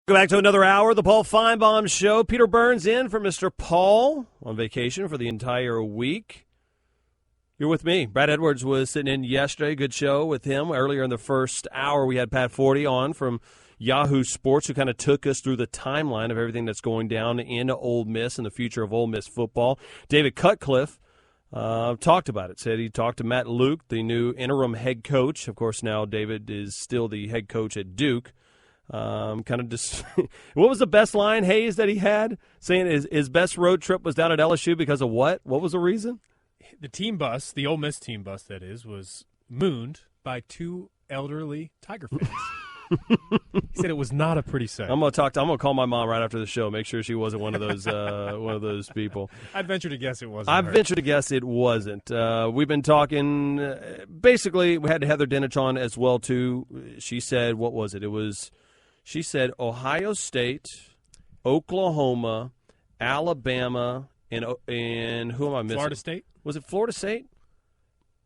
Go back to another hour of the Paul Finebaum Show. Peter Burns in for Mr. Paul on vacation for the entire week. You're with me. Brad Edwards was sitting in yesterday. Good show with him. Earlier in the first hour, we had Pat Forty on from Yahoo Sports, who kind of took us through the timeline of everything that's going down in Ole Miss and the future of Ole Miss football. David Cutcliffe talked about it. Said he talked to Matt Luke, the new interim head coach. Of course, now David is still the head coach at Duke. What was the best line, Hayes, that he had? Saying his best road trip was down at LSU because of what? What was the reason? The team bus, the Ole Miss team bus, that is, was mooned by two elderly Tiger fans. He said it was not a pretty sight. I'm gonna call my mom right after the show. Make sure she wasn't one of those people. I'd venture to guess it wasn't. I venture to guess it wasn't. We've been talking. Basically, we had Heather Dinich on as well too. She said, what was it? She said Ohio State, Oklahoma, Alabama, and who am I missing? Florida State? Was it Florida State?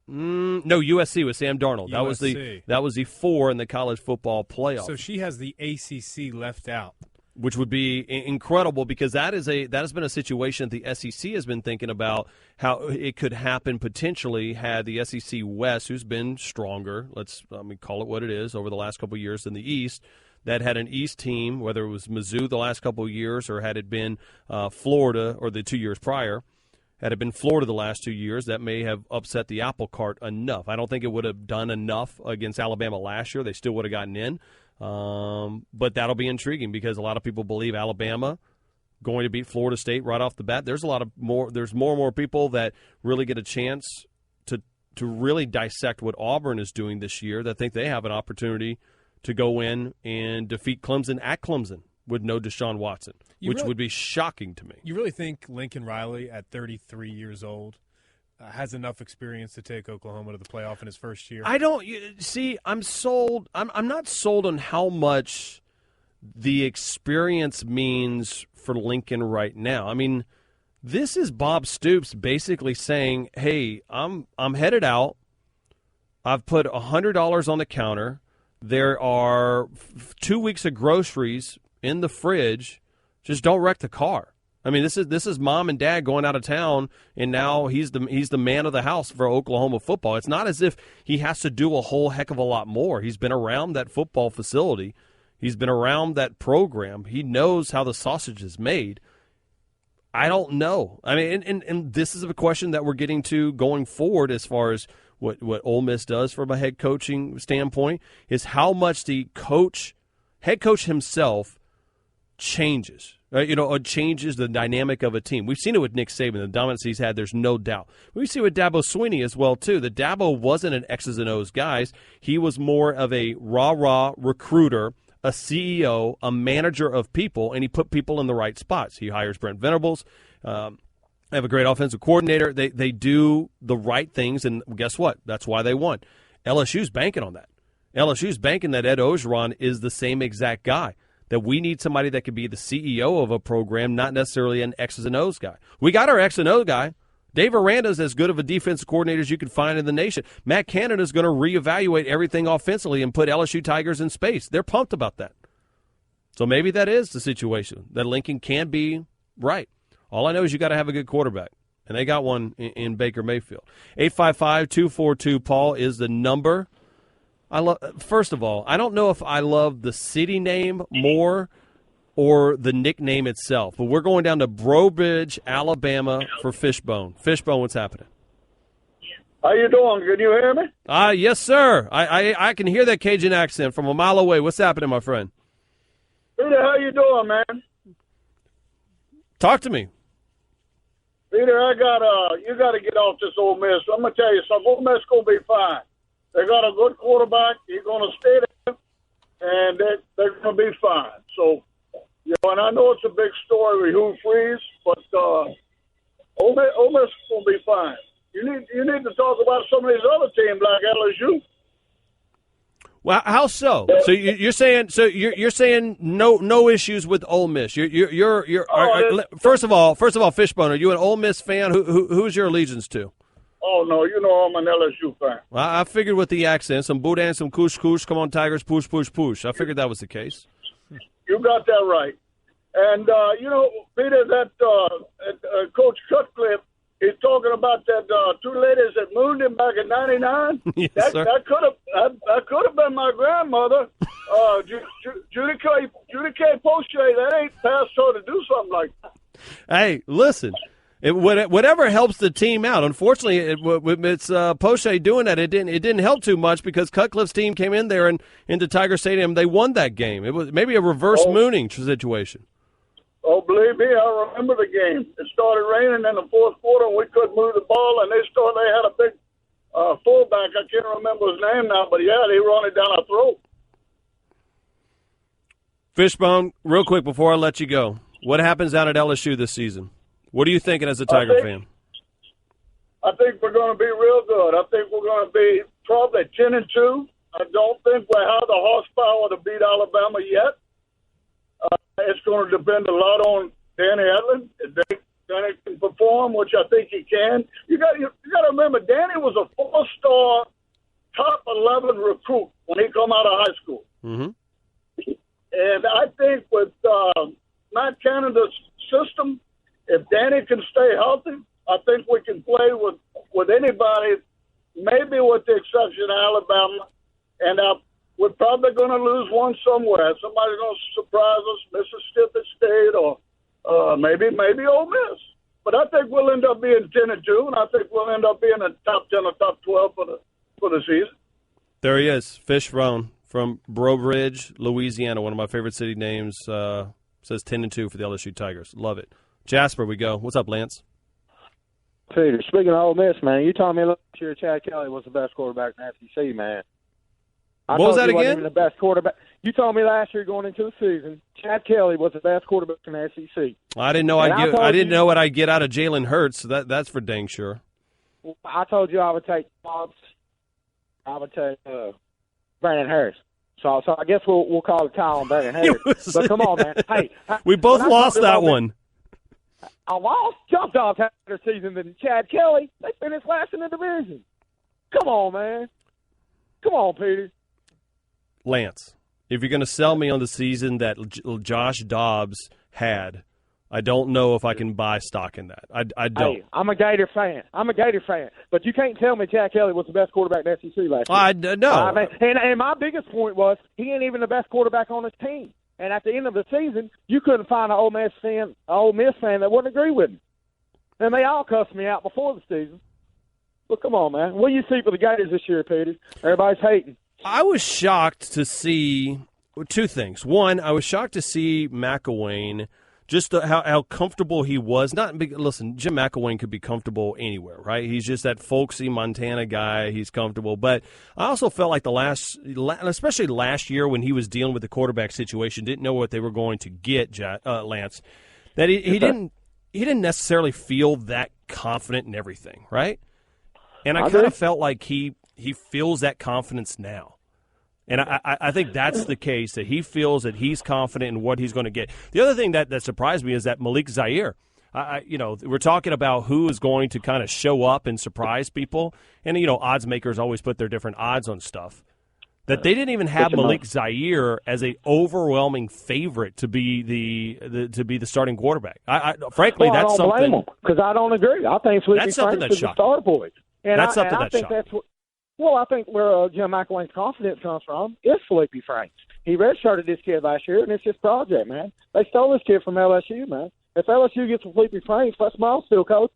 No, USC with Sam Darnold. USC. That was the four in the college football playoff. So she has the ACC left out, which would be incredible because that has been a situation that the SEC has been thinking about how it could happen potentially had the SEC West, who's been stronger, let's call it what it is, over the last couple of years than the East, that had an East team, whether it was Mizzou the last couple of years or had it been Florida or the 2 years prior, had it been Florida the last 2 years, that may have upset the apple cart enough. I don't think it would have done enough against Alabama last year. They still would have gotten in. But that'll be intriguing because a lot of people believe Alabama going to beat Florida State right off the bat. There's more and more people that really get a chance to really dissect what Auburn is doing this year that think they have an opportunity to go in and defeat Clemson at Clemson with no Deshaun Watson, which would be shocking to me. You really think Lincoln Riley, at 33 years old, has enough experience to take Oklahoma to the playoff in his first year? I don't see. I'm sold. I'm not sold on how much the experience means for Lincoln right now. I mean, this is Bob Stoops basically saying, "Hey, I'm headed out. I've put $100 on the counter. There are 2 weeks of groceries in the fridge. Just don't wreck the car." I mean, this is mom and dad going out of town, and now he's the man of the house for Oklahoma football. It's not as if he has to do a whole heck of a lot more. He's been around that football facility. He's been around that program. He knows how the sausage is made. I don't know. I mean, and this is a question that we're getting to going forward as far as what Ole Miss does from a head coaching standpoint is how much the head coach himself changes. Right? It changes the dynamic of a team. We've seen it with Nick Saban, the dominance he's had, there's no doubt. We see it with Dabo Swinney as well, too. The Dabo wasn't an X's and O's guy. He was more of a rah-rah recruiter, a CEO, a manager of people, and he put people in the right spots. He hires Brent Venables. They have a great offensive coordinator. They do the right things, and guess what? That's why they won. LSU's banking on that. LSU's banking that Ed Orgeron is the same exact guy, that we need somebody that could be the CEO of a program, not necessarily an X's and O's guy. We got our X and O guy. Dave Aranda's as good of a defensive coordinator as you can find in the nation. Matt Canada's going to reevaluate everything offensively and put LSU Tigers in space. They're pumped about that. So maybe that is the situation, that Lincoln can be right. All I know is you got to have a good quarterback, and they got one in Baker Mayfield. 855-242-PAUL is the number. First of all, I don't know if I love the city name more or the nickname itself, but we're going down to Breaux Bridge, Alabama for Fishbone. Fishbone, what's happening? How you doing? Can you hear me? Yes, sir. I can hear that Cajun accent from a mile away. What's happening, my friend? Peter, how you doing, man? Talk to me. Peter, you got to get off this Ole Miss. I'm gonna tell you something. Ole Miss gonna be fine. They got a good quarterback. He's gonna stay there, and they're gonna be fine. So, and I know it's a big story with Hugh Freeze, but Ole Miss is gonna be fine. You need to talk about some of these other teams like LSU. Well, how so? So you're saying no issues with Ole Miss. First of all, Fishbone, are you an Ole Miss fan? Who's your allegiance to? Oh no, I'm an LSU fan. Well, I figured with the accent, some boudin, some kush, come on Tigers, push. I figured that was the case. You got that right. And, Peter, that Coach Cutcliffe, he's talking about that two ladies that mooned him back in '99. Yes, sir. That could have been my grandmother, Judy K. Poche. That ain't past her to do something like that. Hey, listen. Whatever helps the team out. Unfortunately, it's Poche doing that. It didn't help too much because Cutcliffe's team came in there and into Tiger Stadium. They won that game. It was maybe a reverse mooning situation. Oh, believe me, I remember the game. It started raining in the fourth quarter, and we couldn't move the ball, and they had a big fullback. I can't remember his name now, but, yeah, they run it down our throat. Fishbone, real quick before I let you go, what happens down at LSU this season? What are you thinking as a Tiger fan? I think we're going to be real good. I think we're going to be probably 10-2. I don't think we have the horsepower to beat Alabama yet. It's going to depend a lot on Danny Edlin. If Danny can perform, which I think he can. You got to remember, Danny was a 4-star, top 11 recruit when he come out of high school. Mm-hmm. And I think with Matt Canada's system, if Danny can stay healthy, I think we can play with anybody, maybe with the exception of Alabama. And we're probably going to lose one somewhere. Somebody's going to surprise us, Mississippi State or maybe Ole Miss. But I think we'll end up being 10-2, and I think we'll end up being a top 10 or top 12 for the season. There he is, Fishbone from Breaux Bridge, Louisiana, one of my favorite city names. Says 10-2 for the LSU Tigers. Love it. Jasper, we go. What's up, Lance? Peter, speaking of Ole Miss, man, you told me last year Chad Kelly was the best quarterback in the SEC, man. What was that again? Wasn't even the best quarterback. You told me last year going into the season, Chad Kelly was the best quarterback in the SEC. I didn't know I didn't know what I'd get out of Jalen Hurts. So that's for dang sure. I told you I would take Bob's. I would take Brandon Harris. So I guess we'll call it Kyle and Brandon Harris. But come on, man. Hey, we both lost that one. I lost. Jump Dogs had a better season than Chad Kelly. They finished last in the division. Come on, man. Come on, Peter. Lance, if you're going to sell me on the season that Josh Dobbs had, I don't know if I can buy stock in that. I don't. Hey, I'm a Gator fan. But you can't tell me Chad Kelly was the best quarterback in the SEC last year. No. And my biggest point was he ain't even the best quarterback on his team. And at the end of the season, you couldn't find an Ole Miss fan that wouldn't agree with me. And they all cussed me out before the season. But come on, man. What do you see for the Gators this year, Peter? Everybody's hating. I was shocked to see two things. One, I was shocked to see McElwain, just how comfortable he was. Listen, Jim McElwain could be comfortable anywhere, right? He's just that folksy Montana guy. He's comfortable. But I also felt like especially last year when he was dealing with the quarterback situation, didn't know what they were going to get, Lance, that he didn't necessarily feel that confident in everything, right? And I kind of felt like he feels that confidence now. And I think that's the case, that he feels that he's confident in what he's going to get. The other thing that surprised me is that Malik Zaire, we're talking about who is going to kind of show up and surprise people. And, odds makers always put their different odds on stuff. That they didn't even have Malik Zaire as an overwhelming favorite to be the starting quarterback. Frankly, that's something. Because I don't agree. I think Felipe Franks is the star boy. And that's something I that's shocking. I think where Jim McElwain's confidence comes from is Felipe Franks. He redshirted this kid last year, and it's his project, man. They stole this kid from LSU, man. If LSU gets Felipe Franks, that's Miles still coach.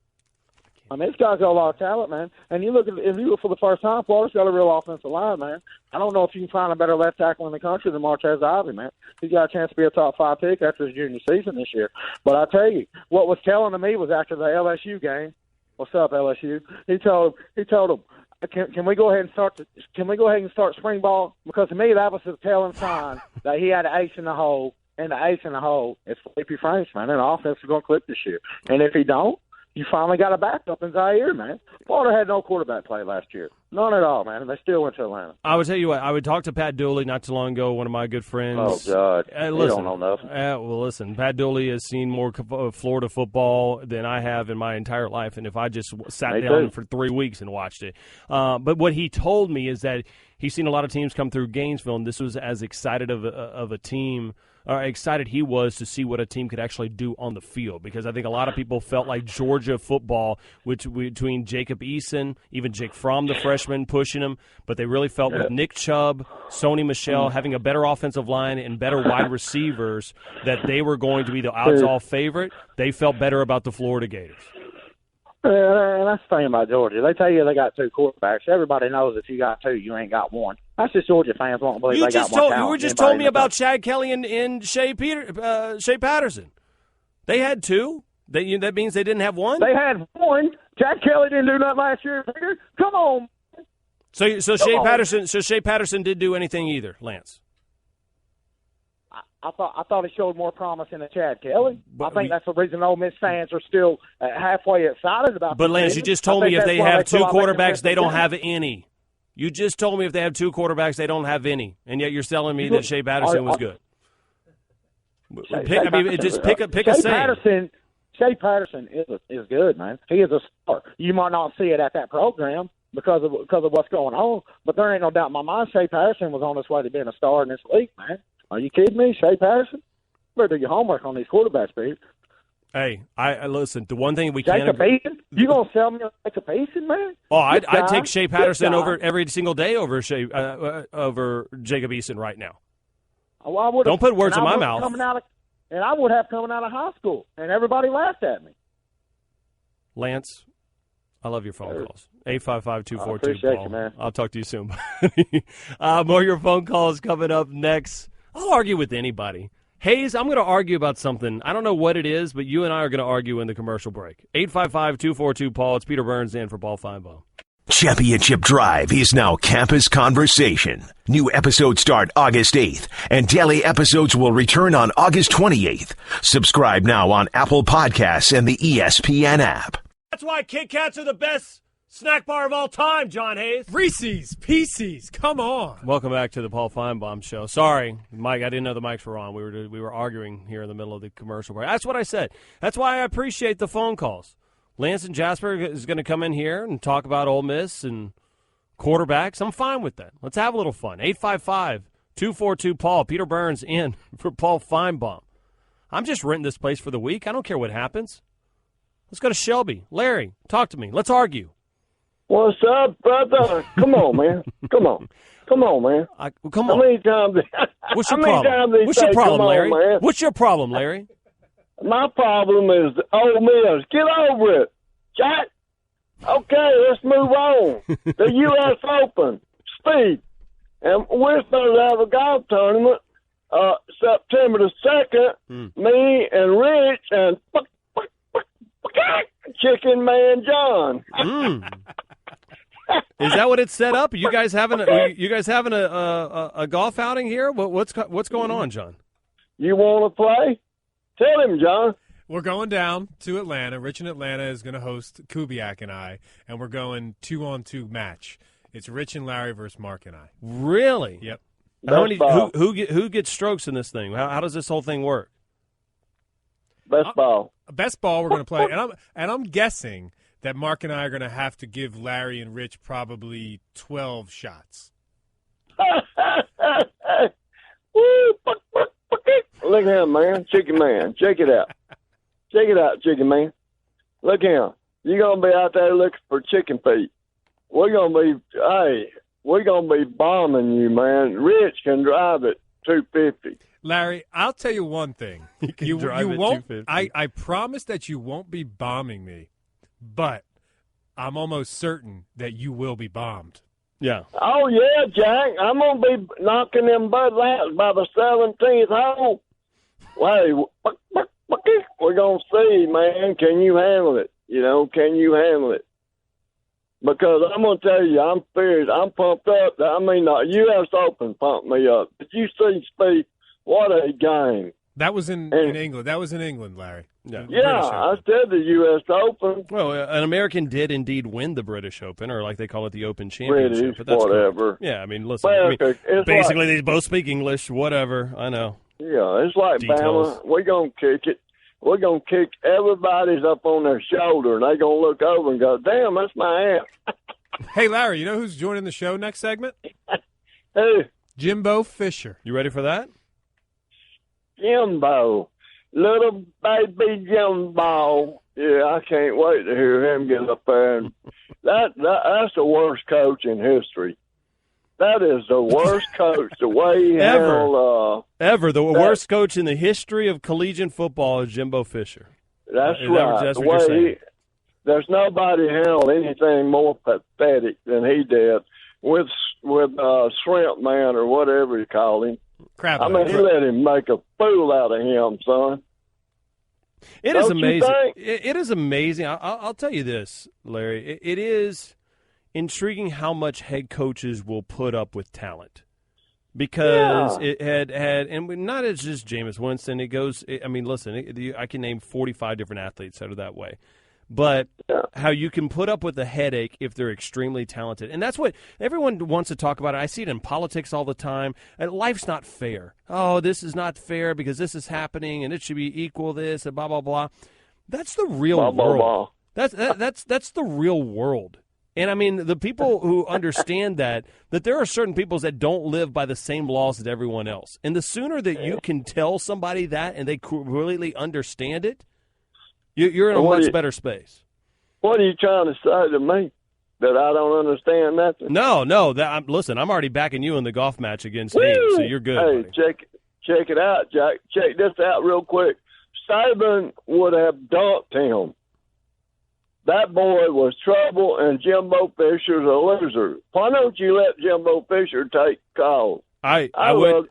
I mean, this guy's got a lot of talent, man. And if you look for the first time, Florida's got a real offensive line, man. I don't know if you can find a better left tackle in the country than Martez Ivey, man. He's got a chance to be a top 5 pick after his junior season this year. But I tell you, what was telling to me was after the LSU game. What's up, LSU? He told them, Can we go ahead and start spring ball? Because to me, that was a telling sign that he had an ace in the hole, and the ace in the hole is Felipe Franks, man. And the offense is going to click this year. And if he don't, you finally got a backup in Zaire, man. Florida had no quarterback play last year. None at all, man. And they still went to Atlanta. I would tell you what, I would talk to Pat Dooley not too long ago, one of my good friends. Oh, God. He don't know nothing. Listen, Pat Dooley has seen more Florida football than I have in my entire life, and if I just sat down for 3 weeks and watched it. But what he told me is that he's seen a lot of teams come through Gainesville, and this was as excited of a team excited he was to see what a team could actually do on the field, because I think a lot of people felt like Georgia football, between Jacob Eason, even Jake Fromm, the freshman, pushing him, but they really felt with Nick Chubb, Sony Michel having a better offensive line and better wide receivers that they were going to be the odds-all favorite. They felt better about the Florida Gators. And that's the thing about Georgia. They tell you they got 2 quarterbacks. Everybody knows if you got 2, you ain't got 1. That's just Georgia fans won't believe they got more talent. You were just told me about Chad Kelly and Shea Patterson. They had 2. That means they didn't have 1? They had 1. Chad Kelly didn't do nothing last year. Come on. So Shea Patterson didn't do anything either, Lance. I thought he showed more promise than Chad Kelly. I think that's the reason Ole Miss fans are still halfway excited about. But Lance, you just told me if they have 2 quarterbacks, they don't have any. You just told me if they have 2 quarterbacks, they don't have any, and yet you're telling me that Shea Patterson was good. Pick a saying. Shea Patterson is good, man. He is a star. You might not see it at that program because of what's going on, but there ain't no doubt in my mind Shea Patterson was on his way to being a star in this league, man. Are you kidding me? Shea Patterson? Better do your homework on these quarterbacks, Pete. Hey, I listen, the one thing we can't... You going to sell me on Jacob Eason, man? Oh, I'd take Shea Patterson over every single day over Jacob Eason right now. Well, don't put words in my mouth. And I would have coming out of high school, and everybody laughed at me. Lance, I love your phone calls. 855-242-PAUL. You, man. I'll talk to you soon. More of your phone calls coming up next. I'll argue with anybody. Hayes, I'm going to argue about something. I don't know what it is, but you and I are going to argue in the commercial break. 855-242-PAUL. It's Peter Burns in for Paul Finebaum. Championship Drive is now campus conversation. New episodes start August 8th, and daily episodes will return on August 28th. Subscribe now on Apple Podcasts and the ESPN app. That's why Kit Kats are the best snack bar of all time, John Hayes. Reese's Pieces, come on. Welcome back to the Paul Finebaum Show. Sorry, Mike, I didn't know the mics were on. We were arguing here in the middle of the commercial break. That's what I said. That's why I appreciate the phone calls. Lance and Jasper is going to come in here and talk about Ole Miss and quarterbacks. I'm fine with that. Let's have a little fun. 855-242-PAUL. Peter Burns in for Paul Finebaum. I'm just renting this place for the week. I don't care what happens. Let's go to Shelby. Larry, talk to me. Let's argue. What's up, brother? Come on, man. Come on, man. Come on. How many times? What's your problem? What's your problem, Larry? What's your problem, Larry? My problem is Ole Miss. Get over it, Jack. Okay, let's move on. The U.S. Open, Speed, and we're supposed to have a golf tournament September the 2nd. Me and Rich and Chicken Man John. Is that what it's set up? You guys having a golf outing here? What's going on, John? You want to play? Tell him, John. We're going down to Atlanta. Rich in Atlanta is going to host Kubiak and I, and we're going 2-on-2 match. It's Rich and Larry versus Mark and I. Really? Yep. Who gets strokes in this thing? How does this whole thing work? Best ball. Best ball we're going to play, and I'm guessing that Mark and I are going to have to give Larry and Rich probably 12 shots. Woo! Look at him, man. Chicken Man. Check it out. Check it out, Chicken Man. Look at him. You're going to be out there looking for chicken feet. We're going to be bombing you, man. Rich can drive it 250. Larry, I'll tell you one thing. You won't. I promise that you won't be bombing me, but I'm almost certain that you will be bombed. Yeah. Oh, yeah, Jack. I'm going to be knocking them Bud Lights by the 17th hole. Hey, we're going to see, man. Can you handle it? Can you handle it? Because I'm going to tell you, I'm fierce. I'm pumped up. I mean, the U.S. Open pumped me up. Did you see Speed? What a game. That was in England. That was in England, Larry. Yeah, I said the U.S. Open. Well, an American did indeed win the British Open, or like they call it, the Open Championship. British, but that's whatever. Cool. Yeah, I mean, listen. Basically, they both speak English, whatever. I know. Yeah, it's like Details. Bama. We're going to kick it. We're going to kick everybody's up on their shoulder, and they're going to look over and go, damn, that's my ass. Hey, Larry, you know who's joining the show next segment? Who? Jimbo Fisher. You ready for that? Jimbo. Little baby Jimbo. Yeah, I can't wait to hear him get up there. And that's the worst coach in history. That is the worst coach. The way he handled the worst coach in the history of collegiate football is Jimbo Fisher. That's right. That's what you're saying. There's nobody handled anything more pathetic than he did with Shrimp Man or whatever you call him. Crap. I mean, he let him make a fool out of him, son. It is amazing. It is amazing. I'll tell you this, Larry. It is intriguing how much head coaches will put up with talent. Because it had and not as just Jameis Winston. It goes. I mean, listen. I can name 45 different athletes that are that way. But how you can put up with a headache if they're extremely talented. And that's what everyone wants to talk about. I see it in politics all the time. And life's not fair. Oh, this is not fair because this is happening and it should be equal this and blah, blah, blah. That's the real world. Blah. That's the real world. And, I mean, the people who understand that there are certain peoples that don't live by the same laws as everyone else. And the sooner that you can tell somebody that and they completely understand it, you're in a much better space. What are you trying to say to me? That I don't understand nothing? No. Listen, I'm already backing you in the golf match against Hayes, so you're good. Hey, buddy. check it out, Jack. Check this out real quick. Saban would have dunked him. That boy was trouble, and Jimbo Fisher's a loser. Why don't you let Jimbo Fisher take calls? I would.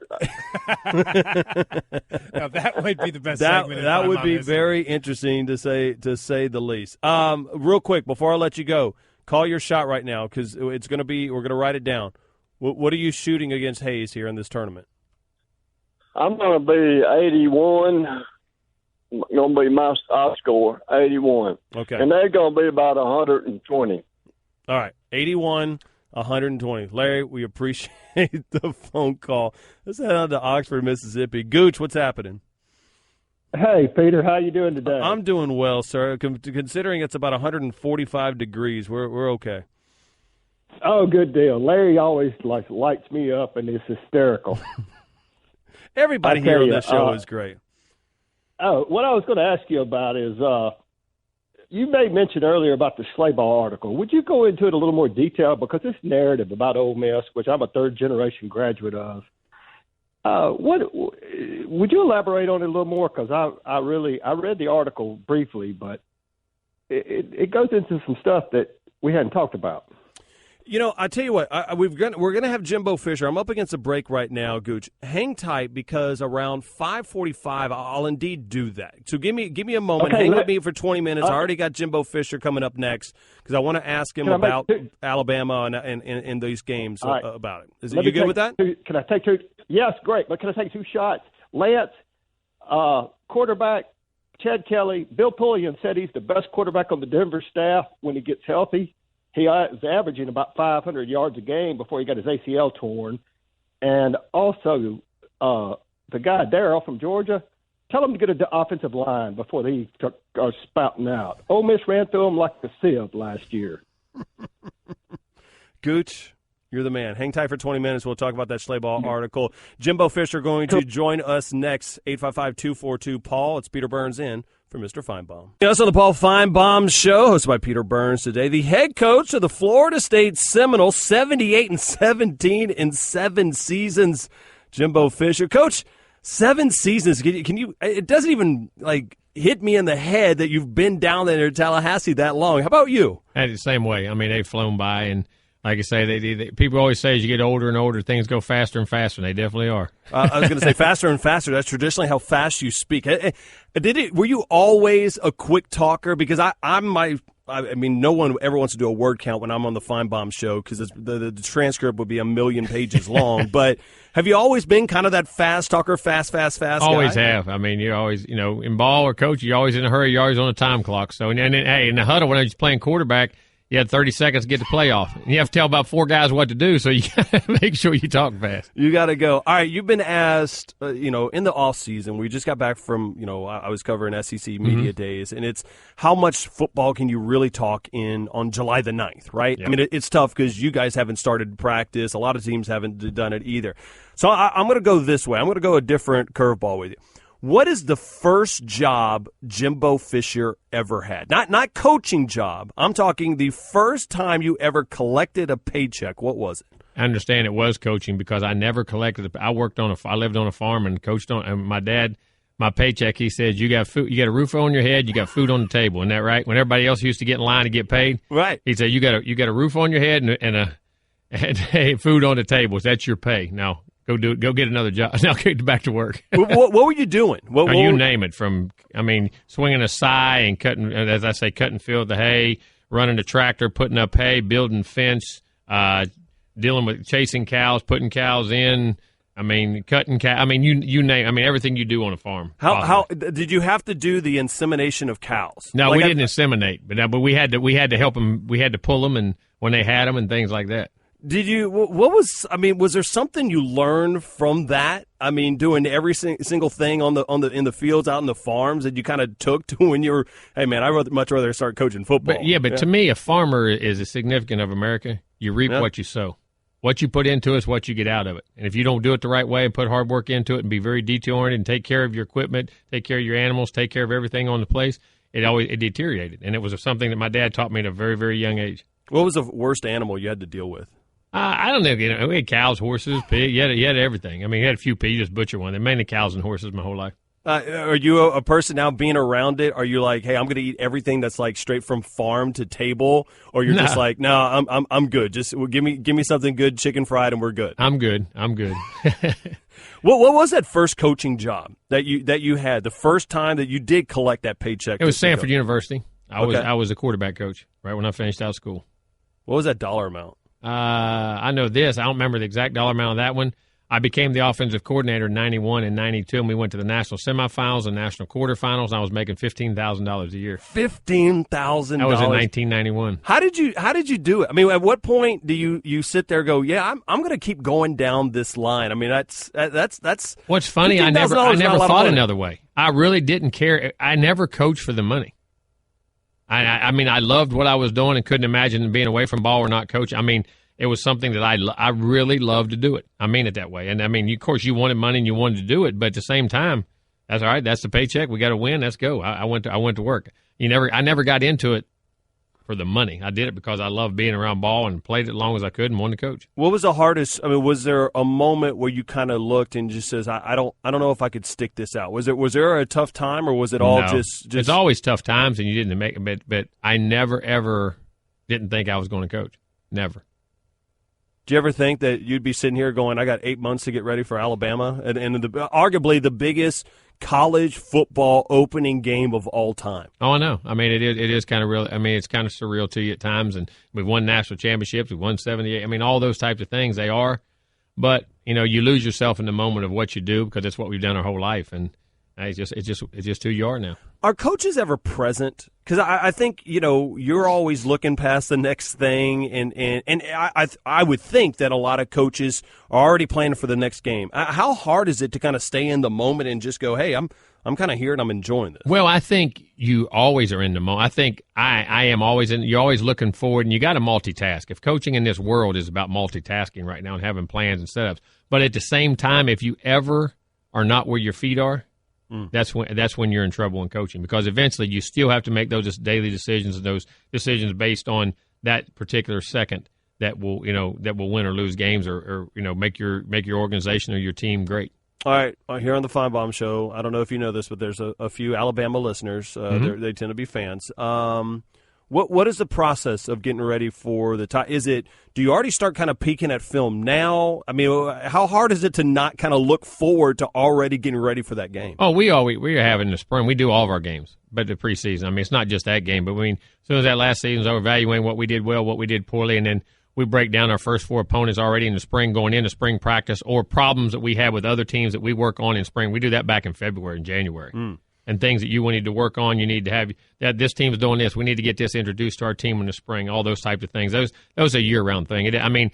Now that might be the best segment. That would be very interesting to say the least. Real quick before I let you go, call your shot right now because it's going to be. We're going to write it down. What are you shooting against Hayes here in this tournament? I'm going to be 81. Going to be my score 81. Okay, and they're going to be about 120. All right, 81. 120. Larry, we appreciate the phone call. Let's head on to Oxford, Mississippi. Gooch, what's happening? Hey, Peter, how you doing today? I'm doing well, sir. Considering it's about 145 degrees, we're okay. Oh, good deal. Larry always lights me up and is hysterical. Everybody here on this show is great. Oh, what I was going to ask you about is you made mention earlier about the Slayball article. Would you go into it a little more detail? Because this narrative about Ole Miss, which I'm a third-generation graduate of, would you elaborate on it a little more? Because I read the article briefly, but it goes into some stuff that we hadn't talked about. You know, I tell you what, we're going to have Jimbo Fisher. I'm up against a break right now, Gooch. Hang tight because around 5:45, I'll indeed do that. So give me a moment. Okay, hang with me for 20 minutes. I already got Jimbo Fisher coming up next because I want to ask him about Alabama and these games about it. Is you good with that? Can I take two? Yes, great. But can I take two shots? Lance, quarterback, Chad Kelly, Bill Pulliam said he's the best quarterback on the Denver staff when he gets healthy. He was averaging about 500 yards a game before he got his ACL torn. And also, the guy, Darryl from Georgia, tell him to get an offensive line before they are spouting out. Ole Miss ran through him like a sieve last year. Gooch, you're the man. Hang tight for 20 minutes. We'll talk about that Schleybaugh article. Jimbo Fisher going to join us next, 855-242-PAUL. It's Peter Burns in for Mr. Finebaum. Yes, on the Paul Finebaum Show, hosted by Peter Burns today, the head coach of the Florida State Seminoles, 78-17 in 7 seasons, Jimbo Fisher. Coach, 7 seasons. Can you? It doesn't even hit me in the head that you've been down there in Tallahassee that long. How about you? The same way. I mean, they've flown by, and like I say, they people always say as you get older and older, things go faster and faster, and they definitely are. I was going to say faster and faster. That's traditionally how fast you speak. Were you always a quick talker? Because I mean, no one ever wants to do a word count when I'm on the Finebaum Show because the transcript would be 1,000,000 pages long. But have you always been kind of that fast talker, fast Always guy? have. I mean, you're always, in ball or coach, you're always in a hurry. You're always on a time clock. So, and then, hey, in the huddle when I was playing quarterback, you had 30 seconds to get the play off. And you have to tell about 4 guys what to do, so you got to make sure you talk fast. You got to go. All right, you've been asked, in the offseason, we just got back from, I was covering SEC Media Days, and it's how much football can you really talk on July the 9th, right? Yep. I mean, it's tough because you guys haven't started practice. A lot of teams haven't done it either. So I'm going to go this way. I'm going to go a different curveball with you. What is the first job Jimbo Fisher ever had? Not coaching job. I'm talking the first time you ever collected a paycheck. What was it? I understand it was coaching because I never collected. I lived on a farm and coached on. And my dad, my paycheck, he said, "You got food. You got a roof on your head. You got food on the table." Isn't that right? When everybody else used to get in line to get paid, right? He said, "You got a roof on your head and food on the table. That's your pay. Now go get another job. Now get back to work." What were you doing? You name it. Swinging a scythe and cutting, as I say, cutting field the hay, running the tractor, putting up hay, building fence, dealing with chasing cows, putting cows in. Cutting cow. You name. Everything you do on a farm. How did you have to do the insemination of cows? No, we didn't inseminate, but we had to help them. We had to pull them, and when they had them and things like that. Did you? What was? Was there something you learned from that? Doing every single thing in the fields out in the farms that you kind of took to when you were. Hey, man, I'd much rather start coaching football. But to me, a farmer is a significant of America. You reap what you sow. What you put into it is what you get out of it. And if you don't do it the right way and put hard work into it and be very detail-oriented and take care of your equipment, take care of your animals, take care of everything on the place, it deteriorated. And it was something that my dad taught me at a very, very young age. What was the worst animal you had to deal with? I don't know. We had cows, horses, pigs. You had everything. You had a few pigs, you just butcher one. They're mainly cows and horses my whole life. Are you a person now being around it? Are you like, hey, I'm going to eat everything that's like straight from farm to table, or you're just like, no, I'm good. Just give me something good, chicken fried, and we're good. I'm good. What was that first coaching job that you had? The first time that you did collect that paycheck? It was Stanford University. I was a quarterback coach right when I finished out of school. What was that dollar amount? I know this. I don't remember the exact dollar amount of that one. I became the offensive coordinator in 91 and 92, and we went to the national semifinals and national quarterfinals, and I was making $15,000 a year. $15,000. That was in 1991. How did you do it? At what point do you sit there and go, yeah, I'm going to keep going down this line? That's what's funny. I never thought another way. I really didn't care. I never coached for the money. I loved what I was doing and couldn't imagine being away from ball or not coaching. It was something that I really loved to do it. I mean it that way. And, of course, you wanted money and you wanted to do it. But at the same time, that's all right. That's the paycheck. We got to win. Let's go. I went to work. I never got into it for the money. I did it because I loved being around ball and played it as long as I could and wanted to coach. What was the hardest? Was there a moment where you kind of looked and just says, I don't know if I could stick this out? Was there a tough time, or was it all just? It's always tough times, and you didn't make it. But I never ever didn't think I was going to coach. Never. Do you ever think that you'd be sitting here going, I got 8 months to get ready for Alabama, and arguably the biggest college football opening game of all time? Oh, I know. It is kind of real. It's kind of surreal to you at times, and we've won national championships. We've won 78. All those types of things, they are. But, you lose yourself in the moment of what you do because it's what we've done our whole life, and it's just who you are now. Are coaches ever present? Because I think, you're always looking past the next thing, and I would think that a lot of coaches are already planning for the next game. How hard is it to kind of stay in the moment and just go, hey, I'm kind of here and I'm enjoying this? Well, I think you always are in the moment. I think I am always in. You're always looking forward, and you got to multitask. If coaching in this world is about multitasking right now and having plans and setups, but at the same time, if you ever are not where your feet are, that's when you're in trouble in coaching, because eventually you still have to make those daily decisions, and those decisions based on that particular second that will win or lose games or make your organization or your team great. All right, here on the Finebaum Show, I don't know if you know this, but there's a few Alabama listeners. They tend to be fans. What is the process of getting ready for the time? Do you already start kind of peeking at film now? How hard is it to not kind of look forward to already getting ready for that game? Oh, we are having the spring. We do all of our games, but the preseason. It's not just that game, but as soon as that last season's over, evaluating what we did well, what we did poorly, and then we break down our first four opponents already in the spring, going into spring practice, or problems that we have with other teams that we work on in spring. We do that back in February and January. And things that you need to work on, you need to have that this team's doing this. We need to get this introduced to our team in the spring. All those types of things. Those are a year-round thing. I know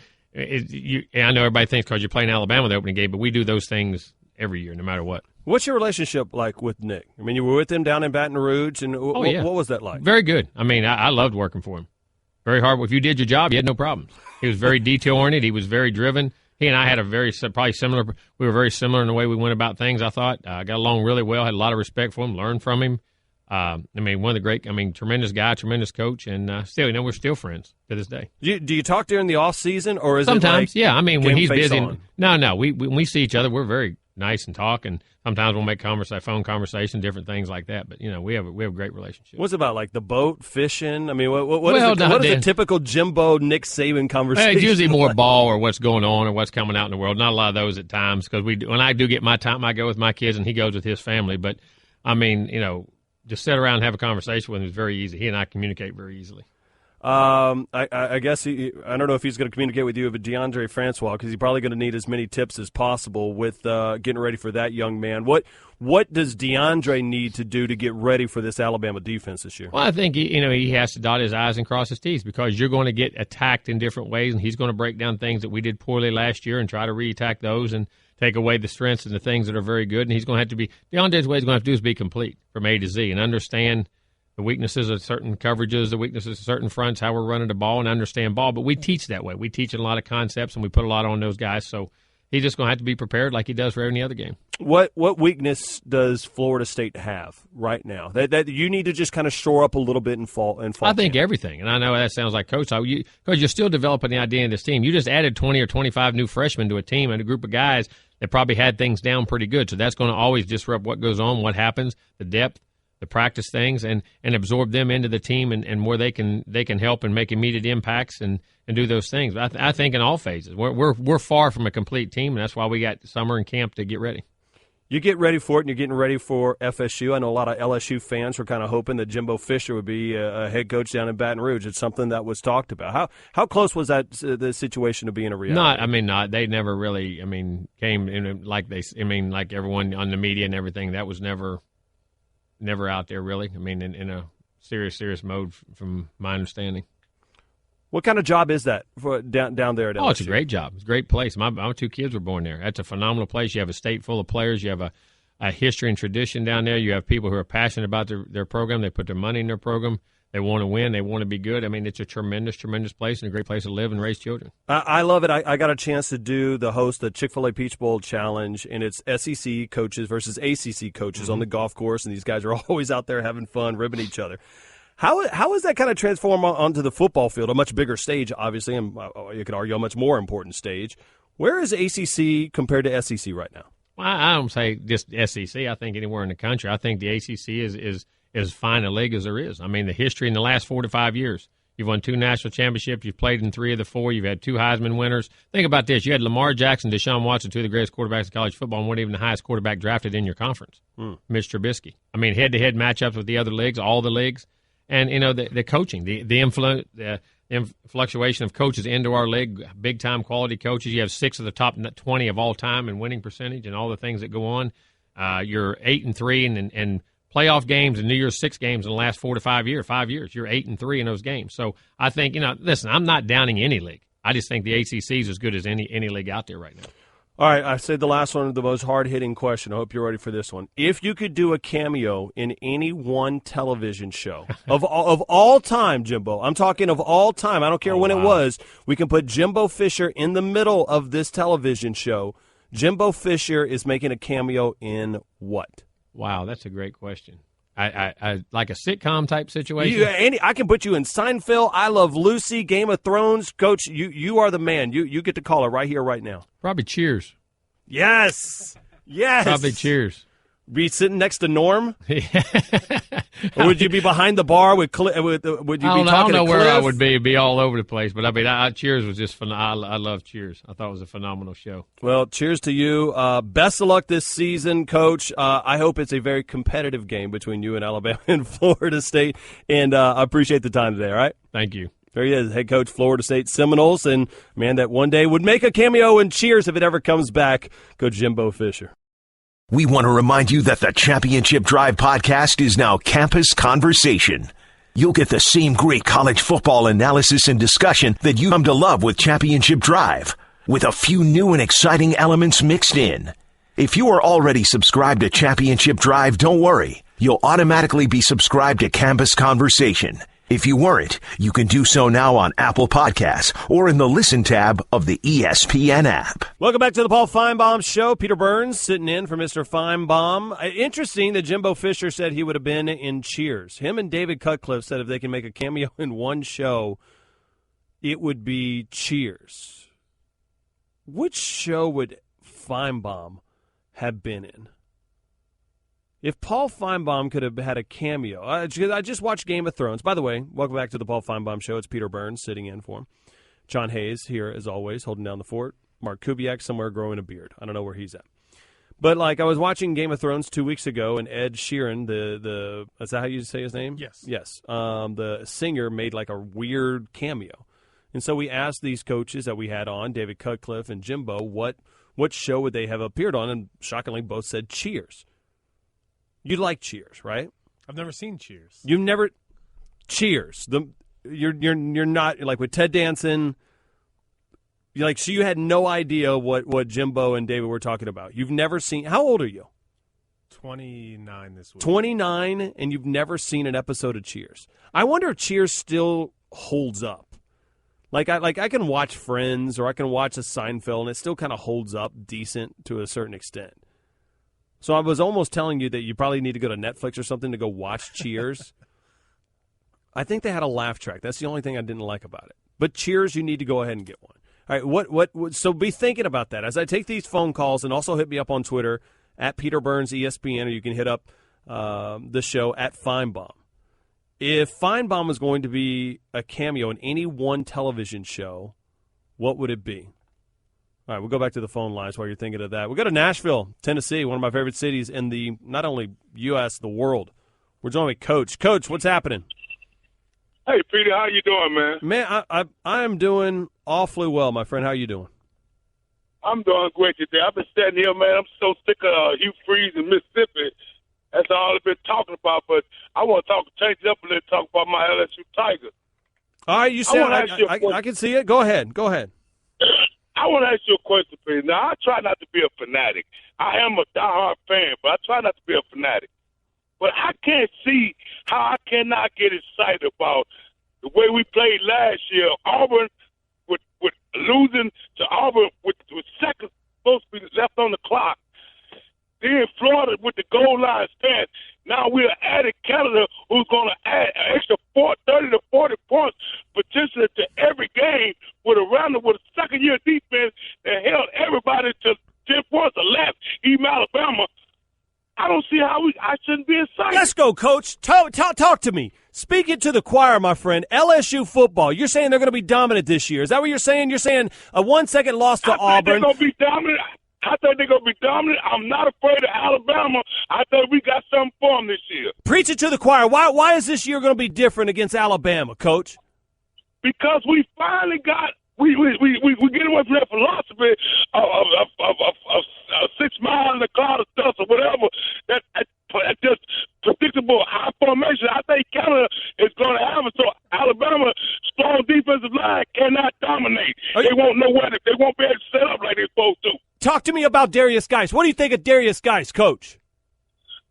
everybody thinks because you're playing Alabama the opening game, but we do those things every year, no matter what. What's your relationship like with Nick? You were with him down in Baton Rouge, and what was that like? Very good. I loved working for him. Very hard. If you did your job, you had no problems. He was very detail-oriented. He was very driven. he and I had probably similar. We were very similar in the way we went about things. I thought got along really well. Had a lot of respect for him. Learned from him. Tremendous guy, tremendous coach, and still, we're still friends to this day. Do you talk during the off season, or is sometimes? It like when he's busy. On? No. When we see each other, we're very nice and talk, and sometimes we'll make phone conversation, different things like that. But we have a great relationship. What's it about, like the boat, fishing? I mean, what is a typical Jimbo Nick Saban conversation? It's usually more like? Ball or what's going on or what's coming out in the world. Not a lot of those at times because when I do get my time, I go with my kids and he goes with his family. But just sit around and have a conversation with him is very easy. He and I communicate very easily. I guess I don't know if he's going to communicate with you, but DeAndre Francois, because he's probably going to need as many tips as possible with getting ready for that young man. What does DeAndre need to do to get ready for this Alabama defense this year? Well, I think he has to dot his I's and cross his T's because you're going to get attacked in different ways, and he's going to break down things that we did poorly last year and try to re-attack those and take away the strengths and the things that are very good. And he's going to have to be – DeAndre's way he's going to have to do is be complete from A to Z and understand the weaknesses of certain coverages, the weaknesses of certain fronts, how we're running the ball, and understand ball. But we teach that way. We teach a lot of concepts, and we put a lot on those guys. So he's just going to have to be prepared like he does for any other game. What weakness does Florida State have right now that you need to just kind of shore up a little bit in fall? I think everything, and I know that sounds like coach talk, because you're still developing the idea in this team. You just added 20 or 25 new freshmen to a team and a group of guys that probably had things down pretty good. So that's going to always disrupt what goes on, what happens, the depth, the practice things, and absorb them into the team and where they can help and make immediate impacts and do those things. But I think in all phases, we're far from a complete team, and that's why we got summer and camp to get ready. You get ready for it, and you're getting ready for FSU. I know a lot of LSU fans were kind of hoping that Jimbo Fisher would be a head coach down in Baton Rouge. It's something that was talked about. How close was that the situation to being a reality? They never really. Came in like everyone on the media and everything. That was never out there really. In a serious mode, from my understanding. What kind of job is that for down there at LSU? Oh, it's a great job. It's a great place. My two kids were born there. That's a phenomenal place. You have a state full of players. You have a history and tradition down there. You have people who are passionate about their program. They put their money in their program. They want to win. They want to be good. It's a tremendous place and a great place to live and raise children. I love it. I got a chance to host the Chick-fil-A Peach Bowl Challenge, and it's SEC coaches versus ACC coaches on the golf course, and these guys are always out there having fun, ribbing each other. How is that kind of transformed onto the football field, a much bigger stage, obviously, and you could argue a much more important stage? Where is ACC compared to SEC right now? Well, I don't say just SEC. I think anywhere in the country. I think the ACC is as fine a league as there is. The history in the last 4 to 5 years. You've won 2 national championships. You've played in 3 of the 4. You've had 2 Heisman winners. Think about this. You had Lamar Jackson, Deshaun Watson, 2 of the greatest quarterbacks in college football, and weren't even the highest quarterback drafted in your conference, Mitch Trubisky. Head-to-head matchups with the other leagues, all the leagues. And, the coaching, the fluctuation of coaches into our league, big-time quality coaches. You have 6 of the top 20 of all time in winning percentage and all the things that go on. You're 8-3 and playoff games and New Year's Six games in the last 4 to 5 years. 5 years, you're 8-3 in those games. So I think, listen, I'm not downing any league. I just think the ACC is as good as any league out there right now. All right, I said the last one, the most hard-hitting question. I hope you're ready for this one. If you could do a cameo in any one television show of all time, Jimbo, I'm talking of all time. I don't care when it was. We can put Jimbo Fisher in the middle of this television show. Jimbo Fisher is making a cameo in what? Wow, that's a great question. I like a sitcom type situation. I can put you in Seinfeld, I Love Lucy, Game of Thrones. Coach, you are the man. You get to call it right here, right now. Probably Cheers. Yes. Probably Cheers. Be sitting next to Norm? Or would you be behind the bar with would you be talking to Cliff? I don't know where I would be all over the place. But Cheers was just phenomenal. I love Cheers. I thought it was a phenomenal show. Well, cheers to you. Best of luck this season, Coach. I hope it's a very competitive game between you and Alabama and Florida State. And I appreciate the time today, all right? Thank you. There he is, head coach, Florida State Seminoles, and man that one day would make a cameo in Cheers if it ever comes back, Coach Jimbo Fisher. We want to remind you that the Championship Drive podcast is now Campus Conversation. You'll get the same great college football analysis and discussion that you come to love with Championship Drive, with a few new and exciting elements mixed in. If you are already subscribed to Championship Drive, don't worry. You'll automatically be subscribed to Campus Conversation. If you weren't, you can do so now on Apple Podcasts or in the Listen tab of the ESPN app. Welcome back to the Paul Finebaum Show. Peter Burns sitting in for Mr. Finebaum. Interesting that Jimbo Fisher said he would have been in Cheers. Him and David Cutcliffe said if they can make a cameo in one show, it would be Cheers. Which show would Finebaum have been in? If Paul Finebaum could have had a cameo, I just watched Game of Thrones. By the way, welcome back to the Paul Finebaum Show. It's Peter Burns sitting in for him. John Hayes here, as always, holding down the fort. Mark Kubiak somewhere growing a beard. I don't know where he's at. But, I was watching Game of Thrones 2 weeks ago, and Ed Sheeran, is that how you say his name? Yes. Yes. The singer made, a weird cameo. And so we asked these coaches that we had on, David Cutcliffe and Jimbo, what show would they have appeared on, and shockingly both said Cheers. You like Cheers, right? I've never seen Cheers. You've never Cheers. You're not with Ted Danson. So you had no idea what Jimbo and David were talking about. You've never seen. How old are you? 29 this week. 29, and you've never seen an episode of Cheers. I wonder if Cheers still holds up. I can watch Friends or I can watch a Seinfeld, and it still kind of holds up decent to a certain extent. So I was almost telling you that you probably need to go to Netflix or something to go watch Cheers. I think they had a laugh track. That's the only thing I didn't like about it. But Cheers, you need to go ahead and get one. All right, so be thinking about that. As I take these phone calls, and also hit me up on Twitter, at Peter Burns ESPN, or you can hit up the show at Finebaum. If Finebaum was going to be a cameo in any one television show, what would it be? All right, we'll go back to the phone lines while you're thinking of that. We'll go to Nashville, Tennessee, one of my favorite cities in the not only U.S., the world. We're joined with Coach. Coach, what's happening? Hey, Peter, how you doing, man? Man, I am doing awfully well, my friend. How you doing? I'm doing great today. I've been standing here, man. I'm so sick of Hugh Freeze in Mississippi. That's all I've been talking about. But I want to change it up a little, talk about my LSU Tigers. All right, you said I can see it. Go ahead. I want to ask you a question, Peter. Now, I try not to be a fanatic. I am a diehard fan, but I try not to be a fanatic. But I can't see how I cannot get excited about the way we played last year. Auburn with losing to Auburn with seconds supposed to be left on the clock. Then Florida with the goal line stand. Now we're adding Canada, who's going to add an extra 30 to 40 points potentially to every game with a second-year defense that held everybody to 10 points or less. Even Alabama. I don't see how I shouldn't be excited. Let's go, Coach. Talk to me. Speak it to the choir, my friend. LSU football. You're saying they're going to be dominant this year. Is that what you're saying? You're saying a 1-second loss to Auburn. They're going to be dominant. I think they're going to be dominant. I'm not afraid of Alabama. I think we got something for them this year. Preach it to the choir. Why is this year going to be different against Alabama, Coach? Because we finally got we get away from that philosophy of 6 miles in the cloud of dust or whatever. That just predictable high formation. I think Canada is going to have it. So Alabama strong defensive line cannot dominate. They won't know where they won't be able to set up like they're supposed to. Talk to me about Darius Geis. What do you think of Darius Geis, Coach?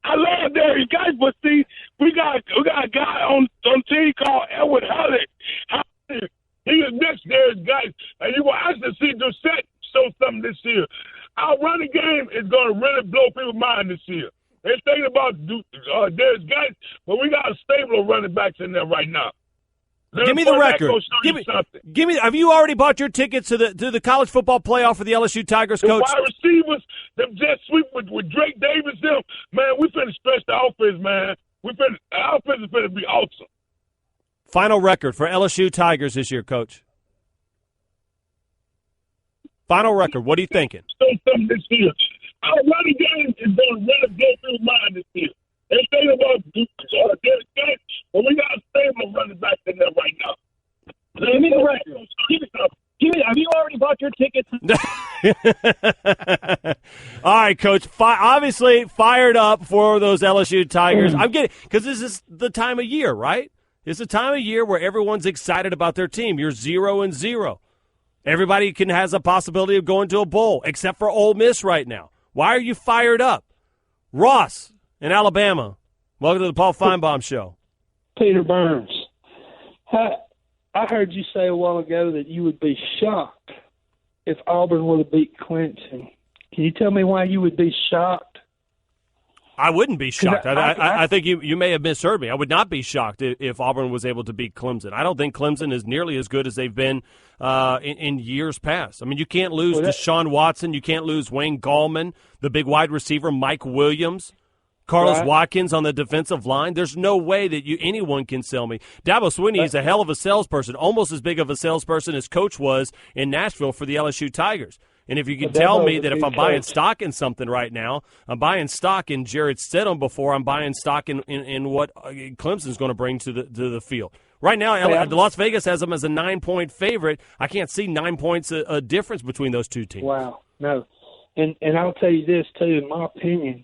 I love Darius Geis, but see, we got a guy on team called Edward Hurley. He is next Darius Geis, and you will actually see Doucette show something this year. Our running game is going to really blow people's mind this year. They're thinking about Darius Geis, but we got a stable of running backs in there right now. Give me the record. Give me. Have you already bought your tickets to the college football playoff for the LSU Tigers, Coach? The wide receivers, them jet sweep with Drake Davis, them man. We finna stretch the offense, man. Our offense is finna be awesome. Final record for LSU Tigers this year, Coach. Final record. What are you thinking? Something this year. Our running game is going to really blow people's mind this year. They're thinking about Darius Geis, but we got a stable of running backs in there right now. Give me the record. Have you already bought your tickets? All right, Coach. Obviously fired up for those LSU Tigers. I'm getting because this is the time of year, right? It's the time of year where everyone's excited about their team. You're 0-0. Everybody has a possibility of going to a bowl, except for Ole Miss right now. Why are you fired up? Ross in Alabama. Welcome to the Paul Finebaum Show. Peter Burns. I heard you say a while ago that you would be shocked if Auburn would have beat Clemson. Can you tell me why you would be shocked? I wouldn't be shocked. I think you may have misheard me. I would not be shocked if Auburn was able to beat Clemson. I don't think Clemson is nearly as good as they've been in years past. I mean, you can't lose Deshaun Watson. You can't lose Wayne Gallman, the big wide receiver, Mike Williams, Carlos Watkins on the defensive line. There's no way that anyone can sell me. Dabo Swinney is a hell of a salesperson, almost as big of a salesperson as Coach was in Nashville for the LSU Tigers. And if you can tell me that if I'm buying stock in something right now, I'm buying stock in Jared Stidham before I'm buying stock in what Clemson's going to bring to the field. Right now, Las Vegas has them as a 9-point favorite. I can't see 9 points a difference between those two teams. Wow, no. And I'll tell you this, too, in my opinion,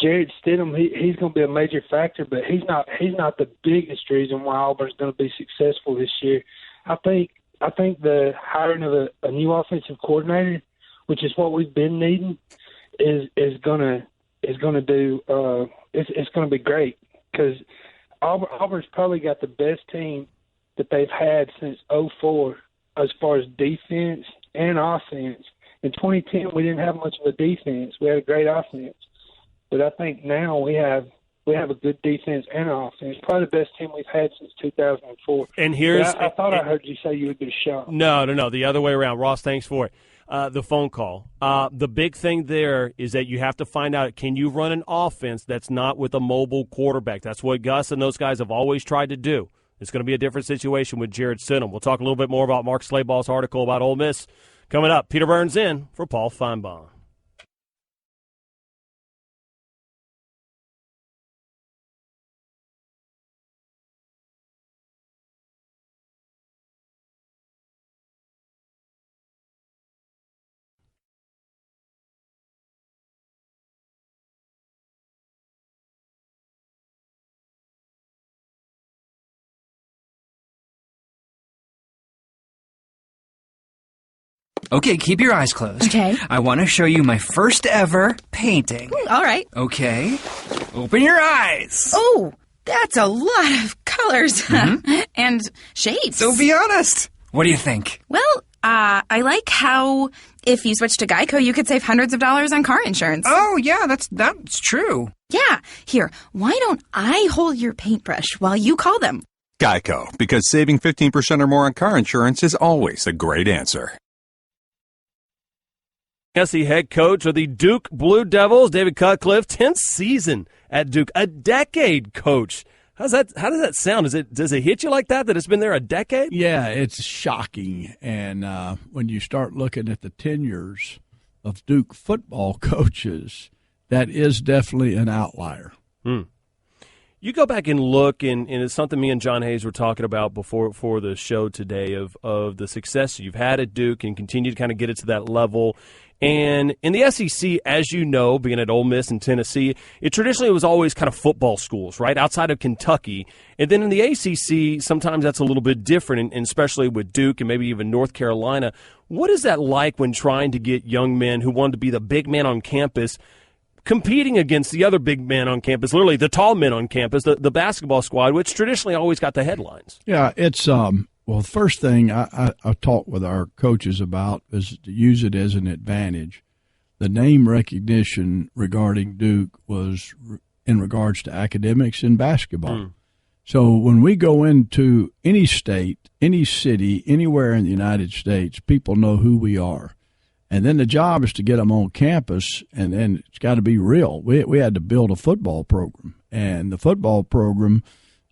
Jared Stidham, he's going to be a major factor, but he's not the biggest reason why Auburn's going to be successful this year. I think the hiring of a new offensive coordinator, which is what we've been needing, is going to do. It's going to be great because Auburn's probably got the best team that they've had since '04 as far as defense and offense. In 2010, we didn't have much of a defense. We had a great offense, but I think now we have a good defense and offense. Probably the best team we've had since 2004. And here's I thought I heard you say you would be shocked. No. The other way around. Ross, thanks for it. The phone call. The big thing there is that you have to find out, can you run an offense that's not with a mobile quarterback? That's what Gus and those guys have always tried to do. It's going to be a different situation with Jared Stidham. We'll talk a little bit more about Mark Slayball's article about Ole Miss coming up. Peter Burns in for Paul Finebaum. Okay, keep your eyes closed. Okay. I want to show you my first ever painting. All right. Okay. Open your eyes. Oh, that's a lot of colors and shades. So be honest. What do you think? Well, I like how if you switch to Geico, you could save hundreds of dollars on car insurance. Oh, yeah, that's true. Yeah. Here, why don't I hold your paintbrush while you call them? Geico, because saving 15% or more on car insurance is always a great answer. SC head coach of the Duke Blue Devils, David Cutcliffe, 10th season at Duke, a decade coach. How does that sound? Does it hit you like that it's been there a decade? Yeah, it's shocking. And when you start looking at the tenures of Duke football coaches, that is definitely an outlier. You go back and look, and it's something me and John Hayes were talking about before the show today of the success you've had at Duke and continue to kind of get it to that level. And in the SEC, as you know, being at Ole Miss and Tennessee, it traditionally was always kind of football schools, right, outside of Kentucky. And then in the ACC, sometimes that's a little bit different, and especially with Duke and maybe even North Carolina. What is that like when trying to get young men who want to be the big man on campus competing against the other big men on campus, literally the tall men on campus, the basketball squad, which traditionally always got the headlines? Yeah, it's well, the first thing I talk with our coaches about is to use it as an advantage. The name recognition regarding Duke was in regards to academics and basketball. So when we go into any state, any city, anywhere in the United States, people know who we are. And then the job is to get them on campus, and then it's got to be real. We had to build a football program, and the football program,